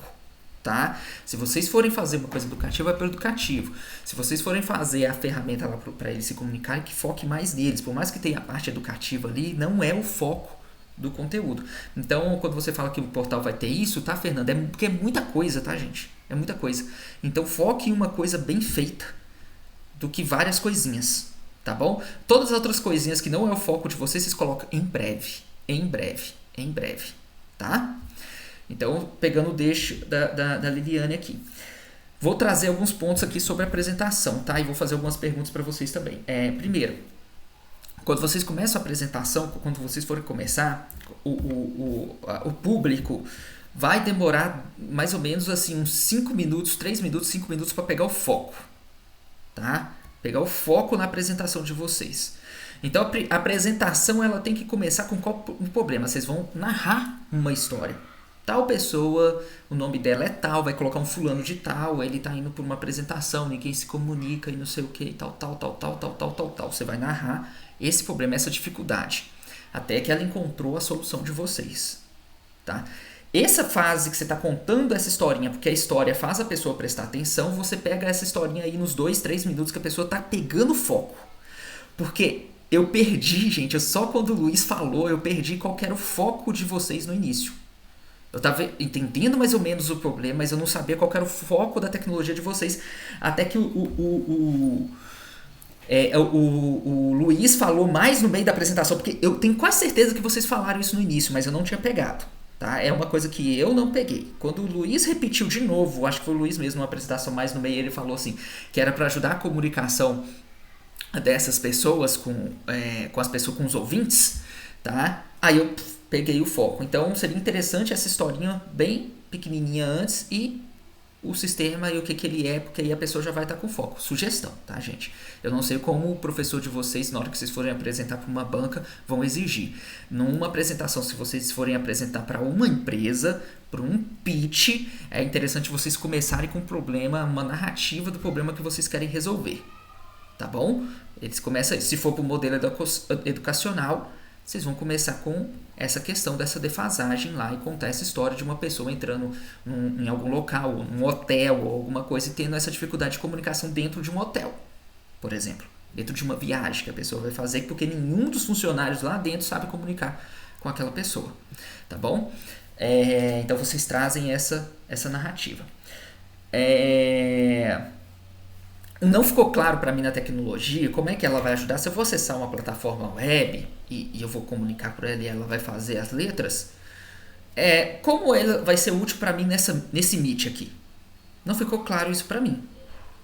tá? Se vocês forem fazer uma coisa educativa, vai para o educativo. Se vocês forem fazer a ferramenta lá para eles se comunicarem, que foque mais neles. Por mais que tenha a parte educativa ali, não é o foco do conteúdo. Então, quando você fala que o portal vai ter isso, tá, Fernanda? Porque é muita coisa, tá, gente? É muita coisa. Então, foque em uma coisa bem feita do que várias coisinhas, tá bom? Todas as outras coisinhas que não é o foco de vocês colocam em breve, tá? Então, pegando o deixo da Liliane aqui. Vou trazer alguns pontos aqui sobre a apresentação, tá? E vou fazer algumas perguntas para vocês também. Primeiro, quando vocês começam a apresentação, quando vocês forem começar, o público vai demorar mais ou menos assim uns 5 minutos, 3 minutos, 5 minutos para pegar o foco, tá? Pegar o foco na apresentação de vocês. Então a apresentação ela tem que começar com qual o problema? Vocês vão narrar uma história. Tal pessoa, o nome dela é tal, vai colocar um fulano de tal, ele tá indo por uma apresentação, ninguém se comunica e não sei o que, tal. Você vai narrar esse problema, essa dificuldade, até que ela encontrou a solução de vocês, tá? Essa fase que você está contando essa historinha, porque a história faz a pessoa prestar atenção, você pega essa historinha aí nos 2, 3 minutos que a pessoa está pegando foco. Porque eu perdi, gente, só quando o Luiz falou, eu perdi qual que era o foco de vocês no início. Eu estava entendendo mais ou menos o problema, mas eu não sabia qual que era o foco da tecnologia de vocês, até que o Luiz falou mais no meio da apresentação, porque eu tenho quase certeza que vocês falaram isso no início, mas eu não tinha pegado, tá? É uma coisa que eu não peguei. Quando o Luiz repetiu de novo, acho que foi o Luiz mesmo, numa apresentação mais no meio, ele falou assim, que era para ajudar a comunicação dessas pessoas com as pessoas, com os ouvintes, tá? Aí eu peguei o foco. Então seria interessante essa historinha bem pequenininha antes e o sistema e o que ele é, porque aí a pessoa já vai estar com foco. Sugestão, tá, gente? Eu não sei como o professor de vocês, na hora que vocês forem apresentar para uma banca, vão exigir. Numa apresentação, se vocês forem apresentar para uma empresa, para um pitch, é interessante vocês começarem com um problema, uma narrativa do problema que vocês querem resolver, tá bom? Eles começam, se for para o modelo educacional, vocês vão começar com essa questão dessa defasagem lá e contar essa história de uma pessoa entrando em algum local, num hotel ou alguma coisa e tendo essa dificuldade de comunicação dentro de um hotel, por exemplo. Dentro de uma viagem que a pessoa vai fazer porque nenhum dos funcionários lá dentro sabe comunicar com aquela pessoa, tá bom? Então vocês trazem essa narrativa. Não ficou claro para mim na tecnologia como é que ela vai ajudar. Se eu vou acessar uma plataforma web e eu vou comunicar por ela e ela vai fazer as letras, como ela vai ser útil para mim nesse Meet aqui? Não ficou claro isso para mim.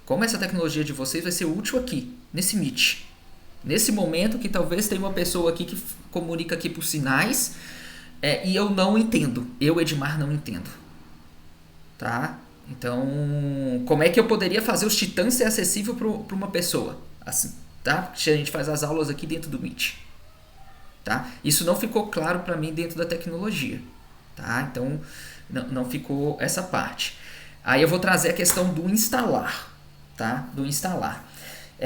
Como essa tecnologia de vocês vai ser útil aqui, nesse Meet? Nesse momento que talvez tenha uma pessoa aqui que comunica aqui por sinais e eu não entendo. Eu, Edmar, não entendo. Tá? Então, como é que eu poderia fazer os Titãs ser acessível para uma pessoa? Assim, tá? A gente faz as aulas aqui dentro do Meet. Tá? Isso não ficou claro para mim dentro da tecnologia. Tá? Então, não ficou essa parte. Aí eu vou trazer a questão do instalar. Tá? Do instalar.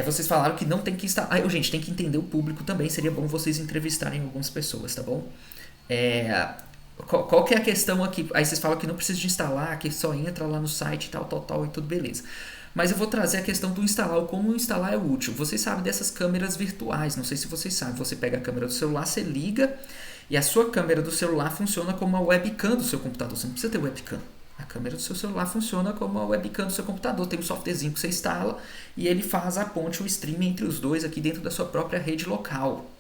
Vocês falaram que não tem que instalar. Gente, tem que entender o público também. Seria bom vocês entrevistarem algumas pessoas, tá bom? Qual que é a questão aqui? Aí vocês falam que não precisa de instalar, que só entra lá no site e tal, e tudo beleza. Mas eu vou trazer a questão do instalar, como instalar é útil. Vocês sabem dessas câmeras virtuais, não sei se vocês sabem. Você pega a câmera do celular, você liga, e a sua câmera do celular funciona como a webcam do seu computador. Você não precisa ter webcam. A câmera do seu celular funciona como a webcam do seu computador. Tem um softwarezinho que você instala e ele faz a ponte, o streaming entre os dois aqui dentro da sua própria rede local.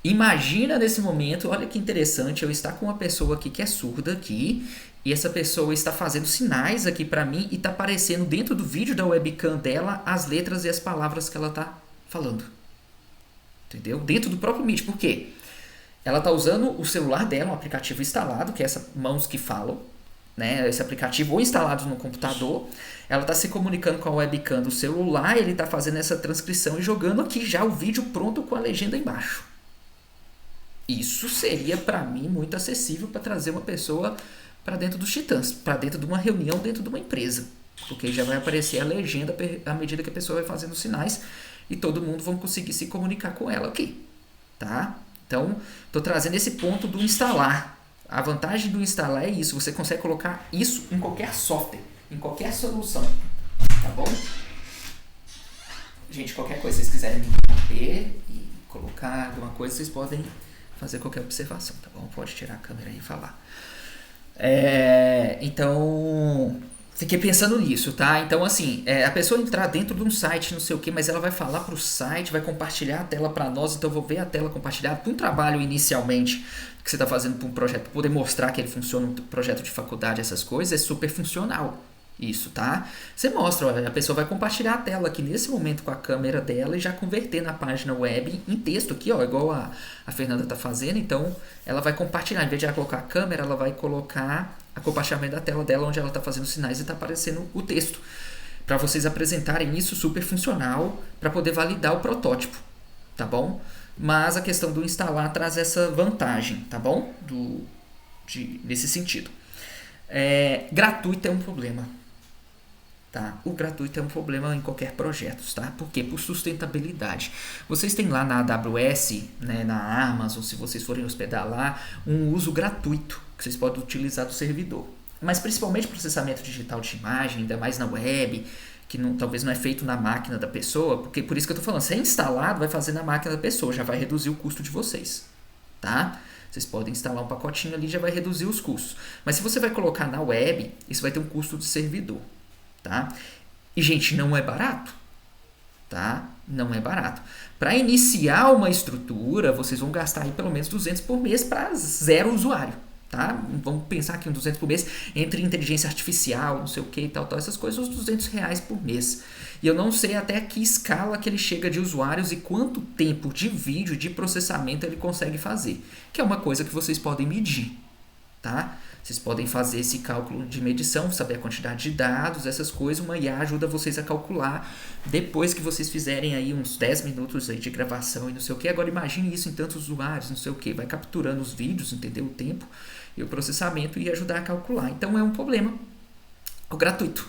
Imagina nesse momento, olha que interessante, eu estar com uma pessoa aqui que é surda aqui, e essa pessoa está fazendo sinais aqui para mim e está aparecendo dentro do vídeo da webcam dela as letras e as palavras que ela está falando. Entendeu? Dentro do próprio Meet. Por quê? Ela está usando o celular dela, um aplicativo instalado, que é essa Mãos que Falam, né? Esse aplicativo ou instalado no computador. Ela está se comunicando com a webcam do celular, ele está fazendo essa transcrição e jogando aqui já o vídeo pronto com a legenda embaixo. Isso seria para mim muito acessível para trazer uma pessoa para dentro dos Titãs, para dentro de uma reunião dentro de uma empresa, porque já vai aparecer a legenda à medida que a pessoa vai fazendo sinais e todo mundo vai conseguir se comunicar com ela aqui, tá? Então, estou trazendo esse ponto do instalar. A vantagem do instalar é isso, você consegue colocar isso em qualquer software, em qualquer solução, tá bom? Gente, qualquer coisa que vocês quiserem me interromper e colocar alguma coisa, vocês podem fazer qualquer observação, tá bom? Pode tirar a câmera aí e falar. Então, fiquei pensando nisso, tá? Então, assim, a pessoa entrar dentro de um site, não sei o que, mas ela vai falar pro site, vai compartilhar a tela para nós, então eu vou ver a tela compartilhada para um trabalho inicialmente que você está fazendo para um projeto, para poder mostrar que ele funciona, um projeto de faculdade, essas coisas, é super funcional. Isso, tá? Você mostra, olha, a pessoa vai compartilhar a tela aqui nesse momento com a câmera dela e já converter na página web em texto aqui, ó, igual a Fernanda tá fazendo. Então, ela vai compartilhar, em vez de ela colocar a câmera, ela vai colocar a compartilhamento da tela dela onde ela tá fazendo sinais e tá aparecendo o texto. Para vocês apresentarem isso super funcional para poder validar o protótipo, tá bom? Mas a questão do instalar traz essa vantagem, tá bom? Nesse sentido. Gratuito é um problema. Tá? O gratuito é um problema em qualquer projeto, tá? Por quê? Por sustentabilidade. Vocês têm lá na AWS, né, na Amazon, se vocês forem hospedar lá, um uso gratuito que vocês podem utilizar do servidor. Mas principalmente processamento digital de imagem, ainda mais na web, que talvez não é feito na máquina da pessoa, porque por isso que eu tô falando, se é instalado, vai fazer na máquina da pessoa, já vai reduzir o custo de vocês, tá? Vocês podem instalar um pacotinho ali, já vai reduzir os custos. Mas se você vai colocar na web, isso vai ter um custo de servidor. Tá? E, gente, não é barato. Tá? Não é barato. Para iniciar uma estrutura, vocês vão gastar aí pelo menos 200 por mês para 0 usuário. Tá? Vamos pensar aqui uns 200 por mês, entre inteligência artificial, não sei o que e tal, essas coisas, uns R$200 por mês. E eu não sei até que escala que ele chega de usuários e quanto tempo de vídeo, de processamento ele consegue fazer. Que é uma coisa que vocês podem medir. Tá? Vocês podem fazer esse cálculo de medição, saber a quantidade de dados, essas coisas. Uma IA ajuda vocês a calcular depois que vocês fizerem aí uns 10 minutos aí de gravação e não sei o que. Agora imagine isso em tantos usuários, não sei o que. Vai capturando os vídeos, entendeu? O tempo e o processamento e ajudar a calcular. Então é um problema. O gratuito,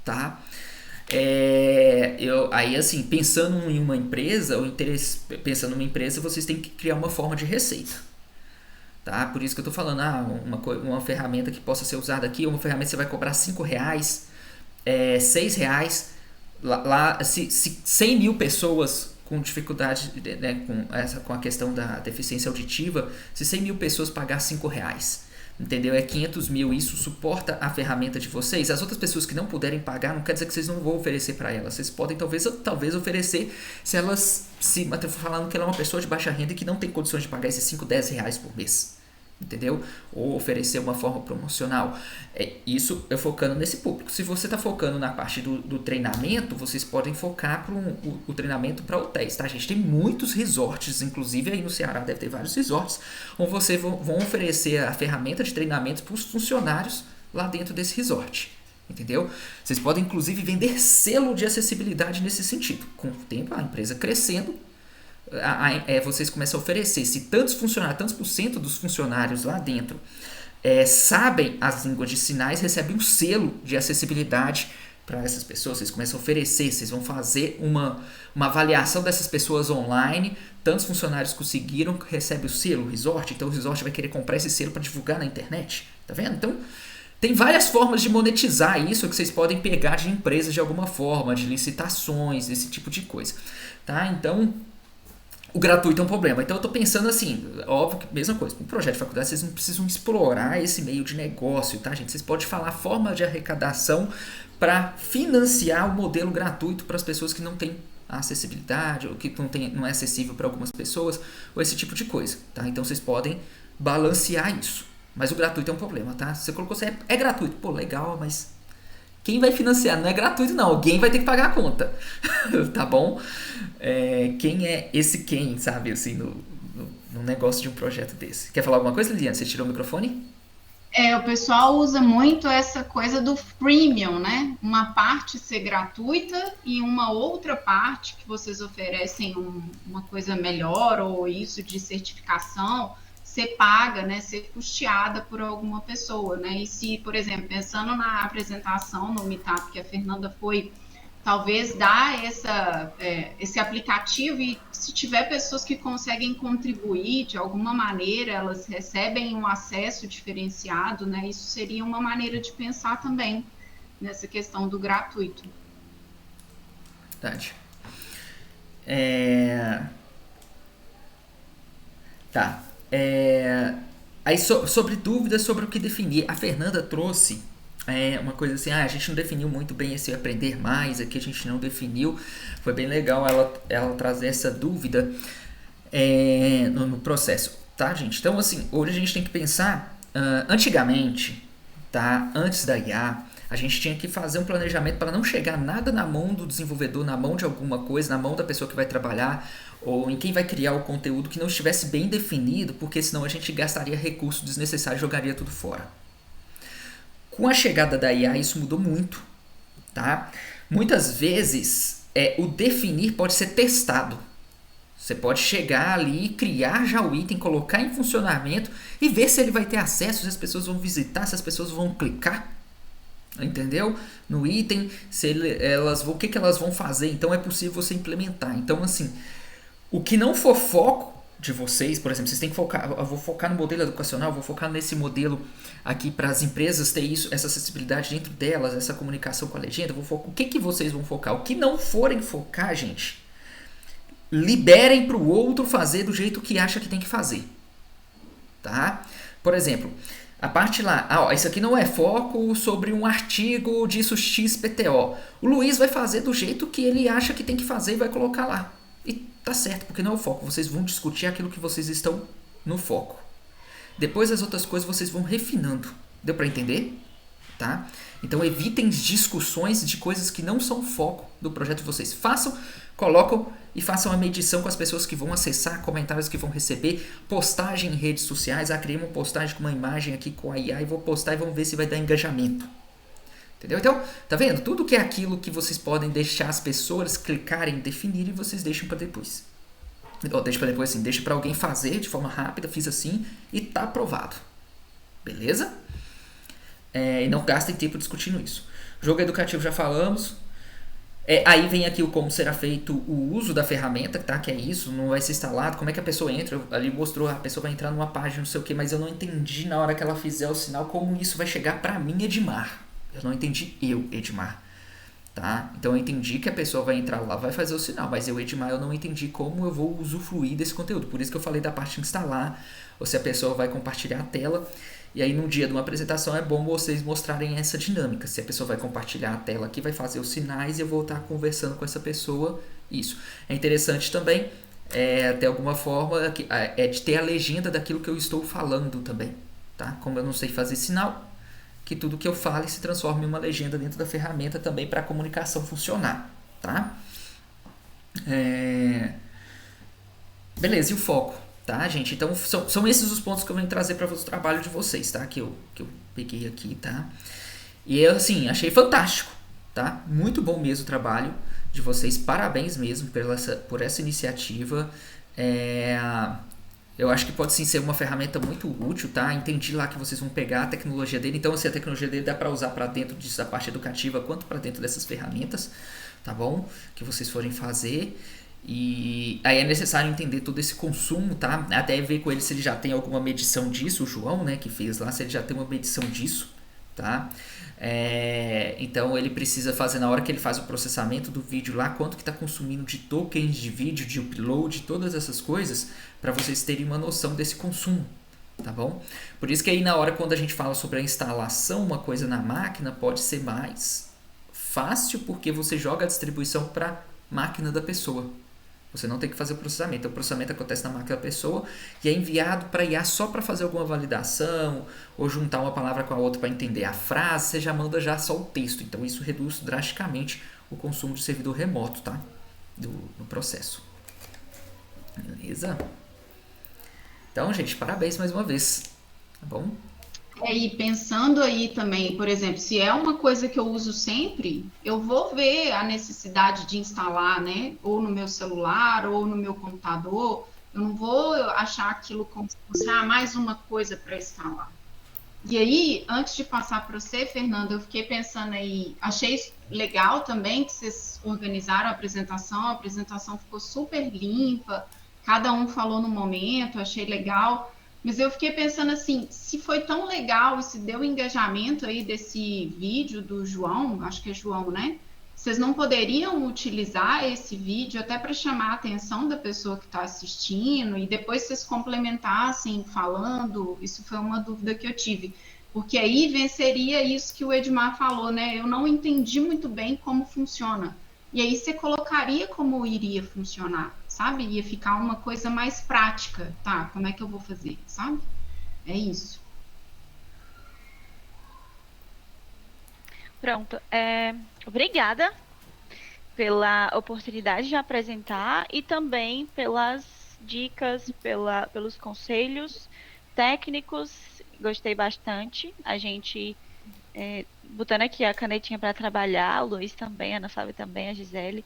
tá? Aí assim, pensando em uma empresa, pensando numa empresa, vocês têm que criar uma forma de receita. Tá? Por isso que eu estou falando, uma ferramenta que possa ser usada aqui, uma ferramenta que você vai cobrar R$5, R$6, se 100 mil pessoas com dificuldade, né, com a questão da deficiência auditiva, se 100 mil pessoas pagar R$5, entendeu? É 500 mil, isso suporta a ferramenta de vocês. As outras pessoas que não puderem pagar, não quer dizer que vocês não vão oferecer para elas. Vocês podem talvez oferecer, se elas, falando que ela é uma pessoa de baixa renda e que não tem condições de pagar esses 5, R$10 por mês. Entendeu? Ou oferecer uma forma promocional. Isso eu focando nesse público. Se você está focando na parte do treinamento, vocês podem focar o treinamento para hotéis, tá? A gente tem muitos resorts, inclusive aí no Ceará deve ter vários resorts, onde vocês vão oferecer a ferramenta de treinamento para os funcionários lá dentro desse resort. Entendeu? Vocês podem inclusive vender selo de acessibilidade nesse sentido. Com o tempo, a empresa crescendo, vocês começam a oferecer, se tantos por cento dos funcionários lá dentro sabem as línguas de sinais, recebem um selo de acessibilidade para essas pessoas, vocês começam a oferecer, vocês vão fazer uma avaliação dessas pessoas online, tantos funcionários conseguiram, recebe o selo, o resort, então o resort vai querer comprar esse selo para divulgar na internet, tá vendo? Então, tem várias formas de monetizar isso que vocês podem pegar de empresas de alguma forma, de licitações, esse tipo de coisa, tá? Então, o gratuito é um problema. Então eu tô pensando assim, óbvio que mesma coisa, com um projeto de faculdade vocês não precisam explorar esse meio de negócio, tá, gente? Vocês podem falar forma de arrecadação para financiar o modelo gratuito para as pessoas que não têm acessibilidade ou que não é acessível para algumas pessoas ou esse tipo de coisa, tá? Então vocês podem balancear isso. Mas o gratuito é um problema, tá? Você colocou assim, é gratuito, pô, legal, mas quem vai financiar? Não é gratuito não, alguém vai ter que pagar a conta, tá bom? Quem é esse quem, sabe, assim, no negócio de um projeto desse? Quer falar alguma coisa, Liliane? Você tirou o microfone? O pessoal usa muito essa coisa do freemium, né? Uma parte ser gratuita e uma outra parte que vocês oferecem uma coisa melhor ou isso de certificação ser paga, né? Ser custeada por alguma pessoa, né? E se, por exemplo, pensando na apresentação no Meetup que a Fernanda foi, talvez dar esse aplicativo e se tiver pessoas que conseguem contribuir de alguma maneira, elas recebem um acesso diferenciado, né? Isso seria uma maneira de pensar também nessa questão do gratuito. Verdade. Tá. Aí sobre dúvidas sobre o que definir, a Fernanda trouxe uma coisa assim, a gente não definiu muito bem esse aprender mais, aqui a gente não definiu, foi bem legal ela trazer essa dúvida no processo, tá, gente? Então, assim, hoje a gente tem que pensar, antigamente, tá, antes da IA, a gente tinha que fazer um planejamento para não chegar nada na mão do desenvolvedor, na mão de alguma coisa, na mão da pessoa que vai trabalhar, ou em quem vai criar o conteúdo que não estivesse bem definido, porque senão a gente gastaria recurso desnecessário e jogaria tudo fora. Com a chegada da IA, isso mudou muito, tá? Muitas vezes, o definir pode ser testado. Você pode chegar ali, criar já o item, colocar em funcionamento e ver se ele vai ter acesso, se as pessoas vão visitar, se as pessoas vão clicar, entendeu? No item, o que elas vão fazer. Então, é possível você implementar. Então, assim, o que não for foco de vocês, por exemplo, vocês têm que focar, eu vou focar no modelo educacional, vou focar nesse modelo aqui para as empresas ter essa acessibilidade dentro delas, essa comunicação com a legenda, o que vocês vão focar? O que não forem focar, gente, liberem para o outro fazer do jeito que acha que tem que fazer, tá? Por exemplo, a parte lá, isso aqui não é foco sobre um artigo disso XPTO. O Luiz vai fazer do jeito que ele acha que tem que fazer e vai colocar lá. E tá certo, porque não é o foco. Vocês vão discutir aquilo que vocês estão no foco. Depois as outras coisas vocês vão refinando. Deu para entender? Tá? Então evitem discussões de coisas que não são foco do projeto de vocês. Colocam e façam a medição com as pessoas que vão acessar, comentários que vão receber, postagem em redes sociais. Criei uma postagem com uma imagem aqui com a IA e vou postar e vamos ver se vai dar engajamento. Entendeu? Então, tá vendo? Tudo que é aquilo que vocês podem deixar as pessoas clicarem, definir e vocês deixam para depois. Deixa para depois assim, deixa para alguém fazer de forma rápida, fiz assim e tá aprovado. Beleza? E não gastem tempo discutindo isso. Jogo educativo já falamos. Aí vem aqui o como será feito o uso da ferramenta, tá? Que é isso, não vai ser instalado. Como é que a pessoa entra? Ali mostrou, a pessoa vai entrar numa página, não sei o que, mas eu não entendi na hora que ela fizer o sinal como isso vai chegar para mim, Edmar. Eu não entendi Edmar, tá? Então eu entendi que a pessoa vai entrar lá, vai fazer o sinal, mas Edmar, eu não entendi como eu vou usufruir desse conteúdo. Por isso que eu falei da parte de instalar, ou se a pessoa vai compartilhar a tela. E aí no dia de uma apresentação é bom vocês mostrarem essa dinâmica. Se a pessoa vai compartilhar a tela aqui, vai fazer os sinais e eu vou estar conversando com essa pessoa. Isso. É interessante também, de alguma forma, de ter a legenda daquilo que eu estou falando também, tá? Como eu não sei fazer sinal, que tudo que eu fale se transforme em uma legenda dentro da ferramenta também para a comunicação funcionar, tá? Beleza, e o foco, tá, gente? Então, são esses os pontos que eu venho trazer para o trabalho de vocês, tá? Que eu peguei aqui, tá? E eu, assim, achei fantástico, tá? Muito bom mesmo o trabalho de vocês, parabéns mesmo por essa iniciativa. Eu acho que pode sim ser uma ferramenta muito útil, tá? Entendi lá que vocês vão pegar a tecnologia dele. Então, assim, a tecnologia dele dá para usar para dentro disso, da parte educativa, quanto para dentro dessas ferramentas, tá bom? Que vocês forem fazer. E aí é necessário entender todo esse consumo, tá? Até ver com ele se ele já tem alguma medição disso, o João, né, que fez lá, se ele já tem uma medição disso, tá? Então ele precisa fazer, na hora que ele faz o processamento do vídeo lá, quanto que está consumindo de tokens de vídeo, de upload, todas essas coisas, para vocês terem uma noção desse consumo, tá bom? Por isso que aí na hora quando a gente fala sobre a instalação, uma coisa na máquina pode ser mais fácil, porque você joga a distribuição para a máquina da pessoa. Você não tem que fazer o processamento. O processamento acontece na máquina da pessoa e é enviado para IA só para fazer alguma validação ou juntar uma palavra com a outra para entender a frase. Você já manda já só o texto. Então isso reduz drasticamente o consumo de servidor remoto, tá? No processo. Beleza? Então, gente, parabéns mais uma vez. Tá bom? E pensando aí também, por exemplo, se é uma coisa que eu uso sempre, eu vou ver a necessidade de instalar, né? Ou no meu celular, ou no meu computador. Eu não vou achar aquilo como se fosse mais uma coisa para instalar. E aí, antes de passar para você, Fernanda, eu fiquei pensando aí, achei legal também que vocês organizaram a apresentação ficou super limpa, cada um falou no momento, achei legal. Mas eu fiquei pensando assim, se foi tão legal e se deu engajamento aí desse vídeo do João, acho que é João, né? Vocês não poderiam utilizar esse vídeo até para chamar a atenção da pessoa que está assistindo e depois vocês complementassem falando? Isso foi uma dúvida que eu tive. Porque aí venceria isso que o Edmar falou, né? Eu não entendi muito bem como funciona. E aí você colocaria como iria funcionar, sabe? Ia ficar uma coisa mais prática, tá? Como é que eu vou fazer, sabe? É isso. Pronto. Obrigada pela oportunidade de apresentar e também pelas dicas, pelos conselhos técnicos. Gostei bastante. A gente botando aqui a canetinha para trabalhar, o Luiz também, a Ana Flávia também, a Gisele,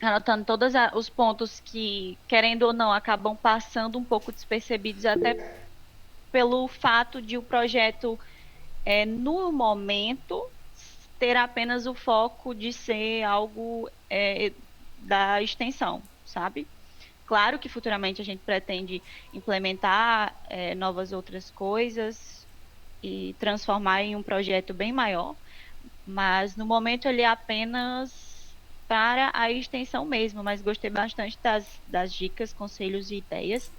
anotando todos os pontos que, querendo ou não, acabam passando um pouco despercebidos, até pelo fato de o projeto, no momento, ter apenas o foco de ser algo da extensão, sabe? Claro que futuramente a gente pretende implementar novas outras coisas e transformar em um projeto bem maior, mas no momento ele é apenas para a extensão mesmo, mas gostei bastante das dicas, conselhos e ideias.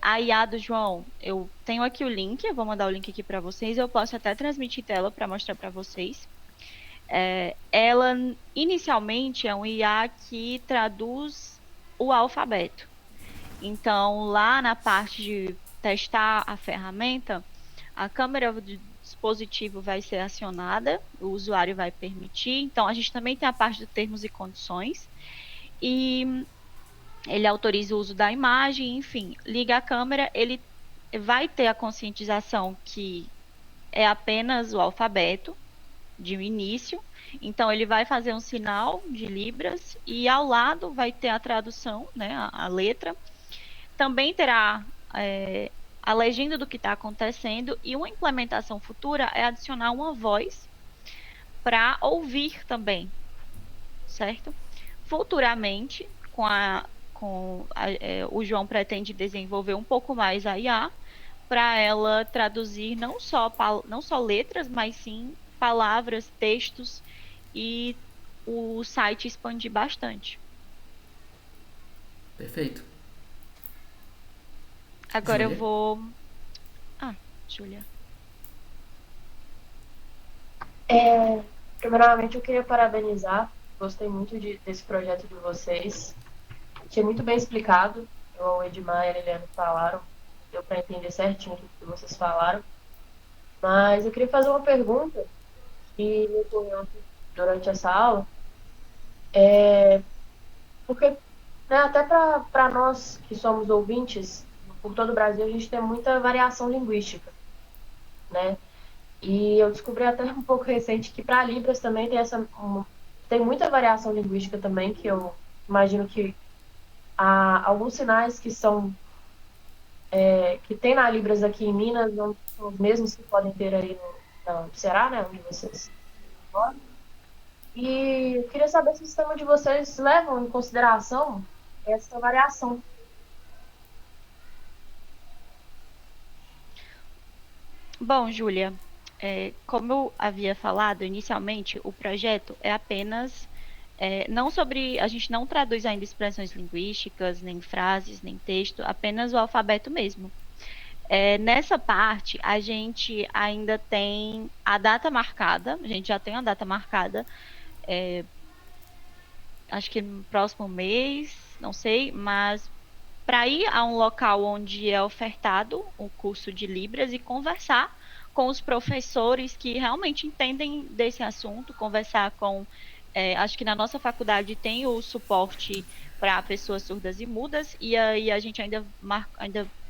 A IA do João, eu tenho aqui o link, eu vou mandar o link aqui para vocês, eu posso até transmitir tela para mostrar para vocês. Ela, inicialmente, é um IA que traduz o alfabeto. Então, lá na parte de testar a ferramenta, a câmera do dispositivo vai ser acionada, o usuário vai permitir. Então, a gente também tem a parte de termos e condições. E ele autoriza o uso da imagem, enfim, liga a câmera, ele vai ter a conscientização que é apenas o alfabeto de início. Então, ele vai fazer um sinal de Libras e ao lado vai ter a tradução, né, a letra. Também terá a legenda do que está acontecendo e uma implementação futura é adicionar uma voz para ouvir também, certo? Futuramente, o João pretende desenvolver um pouco mais a IA para ela traduzir não só letras, mas sim palavras, textos e o site expandir bastante. Perfeito. Agora Júlia? eu vou... Júlia. Primeiramente, eu queria parabenizar. Gostei muito desse projeto de vocês. Achei muito bem explicado. O Edmar e a Liliane falaram. Deu para entender certinho o que vocês falaram. Mas eu queria fazer uma pergunta que me ocorreu durante essa aula. Porque, né, até para nós que somos ouvintes, por todo o Brasil, a gente tem muita variação linguística, né? E eu descobri até um pouco recente que para Libras também tem muita variação linguística também, que eu imagino que alguns sinais que são que tem na Libras aqui em Minas não são os mesmos que podem ter aí no Ceará, né, onde vocês moram. E eu queria saber se o sistema de vocês levam em consideração essa variação. Bom, Júlia, como eu havia falado inicialmente, o projeto é apenas não sobre. A gente não traduz ainda expressões linguísticas, nem frases, nem texto, apenas o alfabeto mesmo. Nessa parte, a gente ainda tem a data marcada, a gente já tem a data marcada, acho que no próximo mês, não sei, mas para ir a um local onde é ofertado o curso de Libras e conversar com os professores que realmente entendem desse assunto, conversar com. Acho que na nossa faculdade tem o suporte para pessoas surdas e mudas, e aí a gente ainda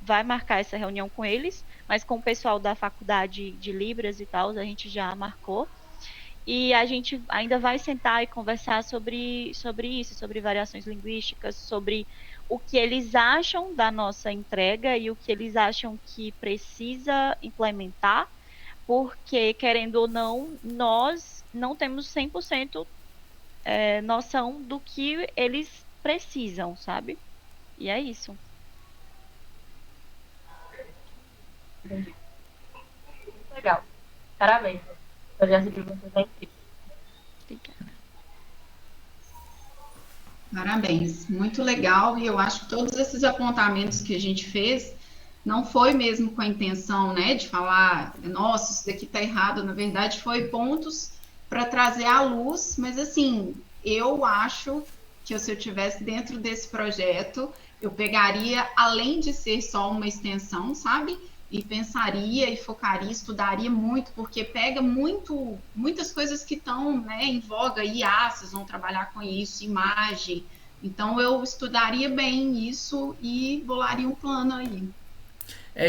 vai marcar essa reunião com eles, mas com o pessoal da faculdade de Libras e tal, a gente já marcou. E a gente ainda vai sentar e conversar sobre isso, sobre variações linguísticas, sobre o que eles acham da nossa entrega e o que eles acham que precisa implementar, porque, querendo ou não, nós não temos 100% noção do que eles precisam, sabe? E é isso. Entendi. Legal. Parabéns. O projeto de vocês é incrível. Obrigada. Parabéns, muito legal. E eu acho que todos esses apontamentos que a gente fez não foi mesmo com a intenção, né, de falar, nossa, isso daqui tá errado. Na verdade, foi pontos para trazer à luz. Mas assim, eu acho que se eu tivesse dentro desse projeto, eu pegaria, além de ser só uma extensão, sabe? E pensaria e focaria, estudaria muito, porque pega muitas coisas que estão, né, em voga, IA, vocês vão trabalhar com isso, imagem. Então eu estudaria bem isso e bolaria um plano aí.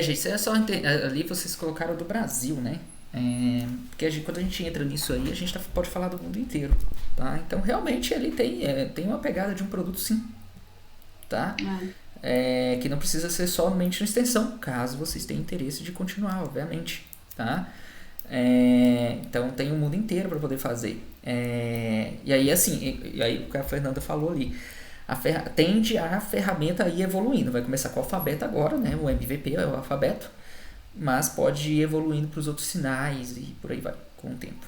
Gente, é só ali vocês colocaram do Brasil, né? Porque quando a gente entra nisso aí, a gente pode falar do mundo inteiro, tá? Então realmente ele tem uma pegada de um produto, sim, tá? Que não precisa ser somente uma extensão, caso vocês tenham interesse de continuar, obviamente, tá? Então tem o mundo inteiro para poder fazer. E aí assim, o que a Fernanda falou ali, tende a ferramenta aí evoluindo, vai começar com o alfabeto agora, né? O MVP é o alfabeto, mas pode ir evoluindo para os outros sinais e por aí vai, com o tempo.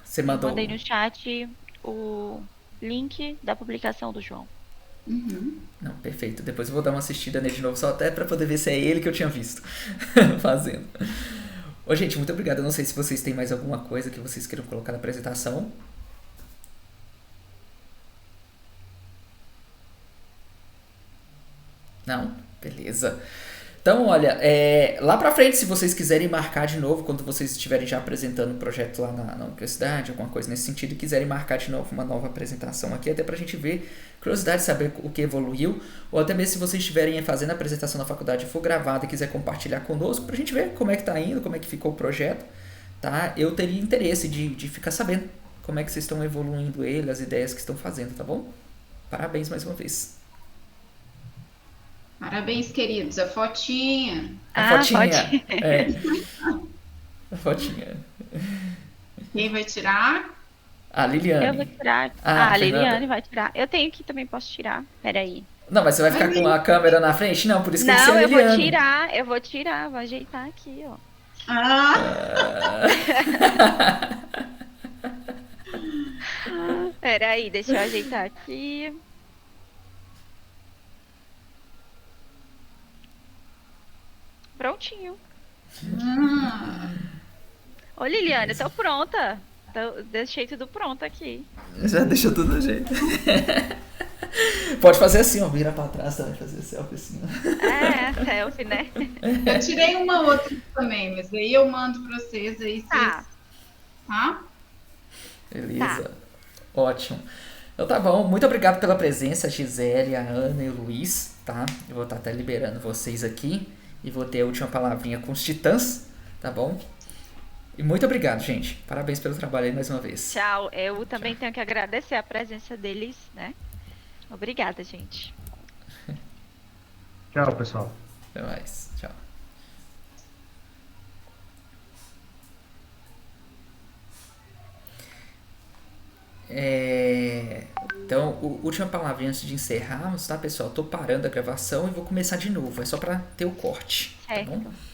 Você mandou... Eu mandei no chat o link da publicação do João. Uhum. Não, perfeito. Depois eu vou dar uma assistida nele de novo, só até para poder ver se é ele que eu tinha visto fazendo. Ô, gente, muito obrigado. Eu não sei se vocês têm mais alguma coisa que vocês queiram colocar na apresentação. Não? Beleza. Então, olha, lá pra frente, se vocês quiserem marcar de novo, quando vocês estiverem já apresentando o projeto lá na universidade, alguma coisa nesse sentido, e quiserem marcar de novo uma nova apresentação aqui, até pra gente ver, curiosidade de saber o que evoluiu, ou até mesmo se vocês estiverem fazendo a apresentação na faculdade e for gravada e quiser compartilhar conosco, pra gente ver como é que tá indo, como é que ficou o projeto, tá? Eu teria interesse de ficar sabendo como é que vocês estão evoluindo ele, as ideias que estão fazendo, tá bom? Parabéns mais uma vez. Parabéns, queridos. A fotinha. A fotinha. A fotinha. Quem vai tirar? A Liliane. Eu vou tirar. A Liliane vai tirar. Eu tenho que também posso tirar. Peraí. Não, mas você vai ficar com a câmera na frente? Não, por isso que tem que ser a Liliane. Não, eu vou tirar. Vou ajeitar aqui, ó. Peraí, deixa eu ajeitar aqui. Prontinho. Ô, Liliane, eu tô pronta. Deixei tudo pronto aqui. Já deixou tudo no jeito. Pode fazer assim, ó. Vira pra trás também, fazer selfie assim. Selfie, né? Eu tirei uma outra também, mas aí eu mando pra vocês aí. Tá. Beleza. Tá. Ótimo. Então tá bom. Muito obrigado pela presença, Gisele, a Ana e o Luiz, tá? Eu vou estar até liberando vocês aqui. E vou ter a última palavrinha com os titãs, tá bom? E muito obrigado, gente. Parabéns pelo trabalho aí mais uma vez. Tchau. Eu também tenho que agradecer a presença deles, né? Obrigada, gente. Tchau, pessoal. Até mais. Tchau. Então, última palavrinha antes de encerrarmos, tá, pessoal? Tô parando a gravação e vou começar de novo. É só pra ter o corte, tá bom? Certo.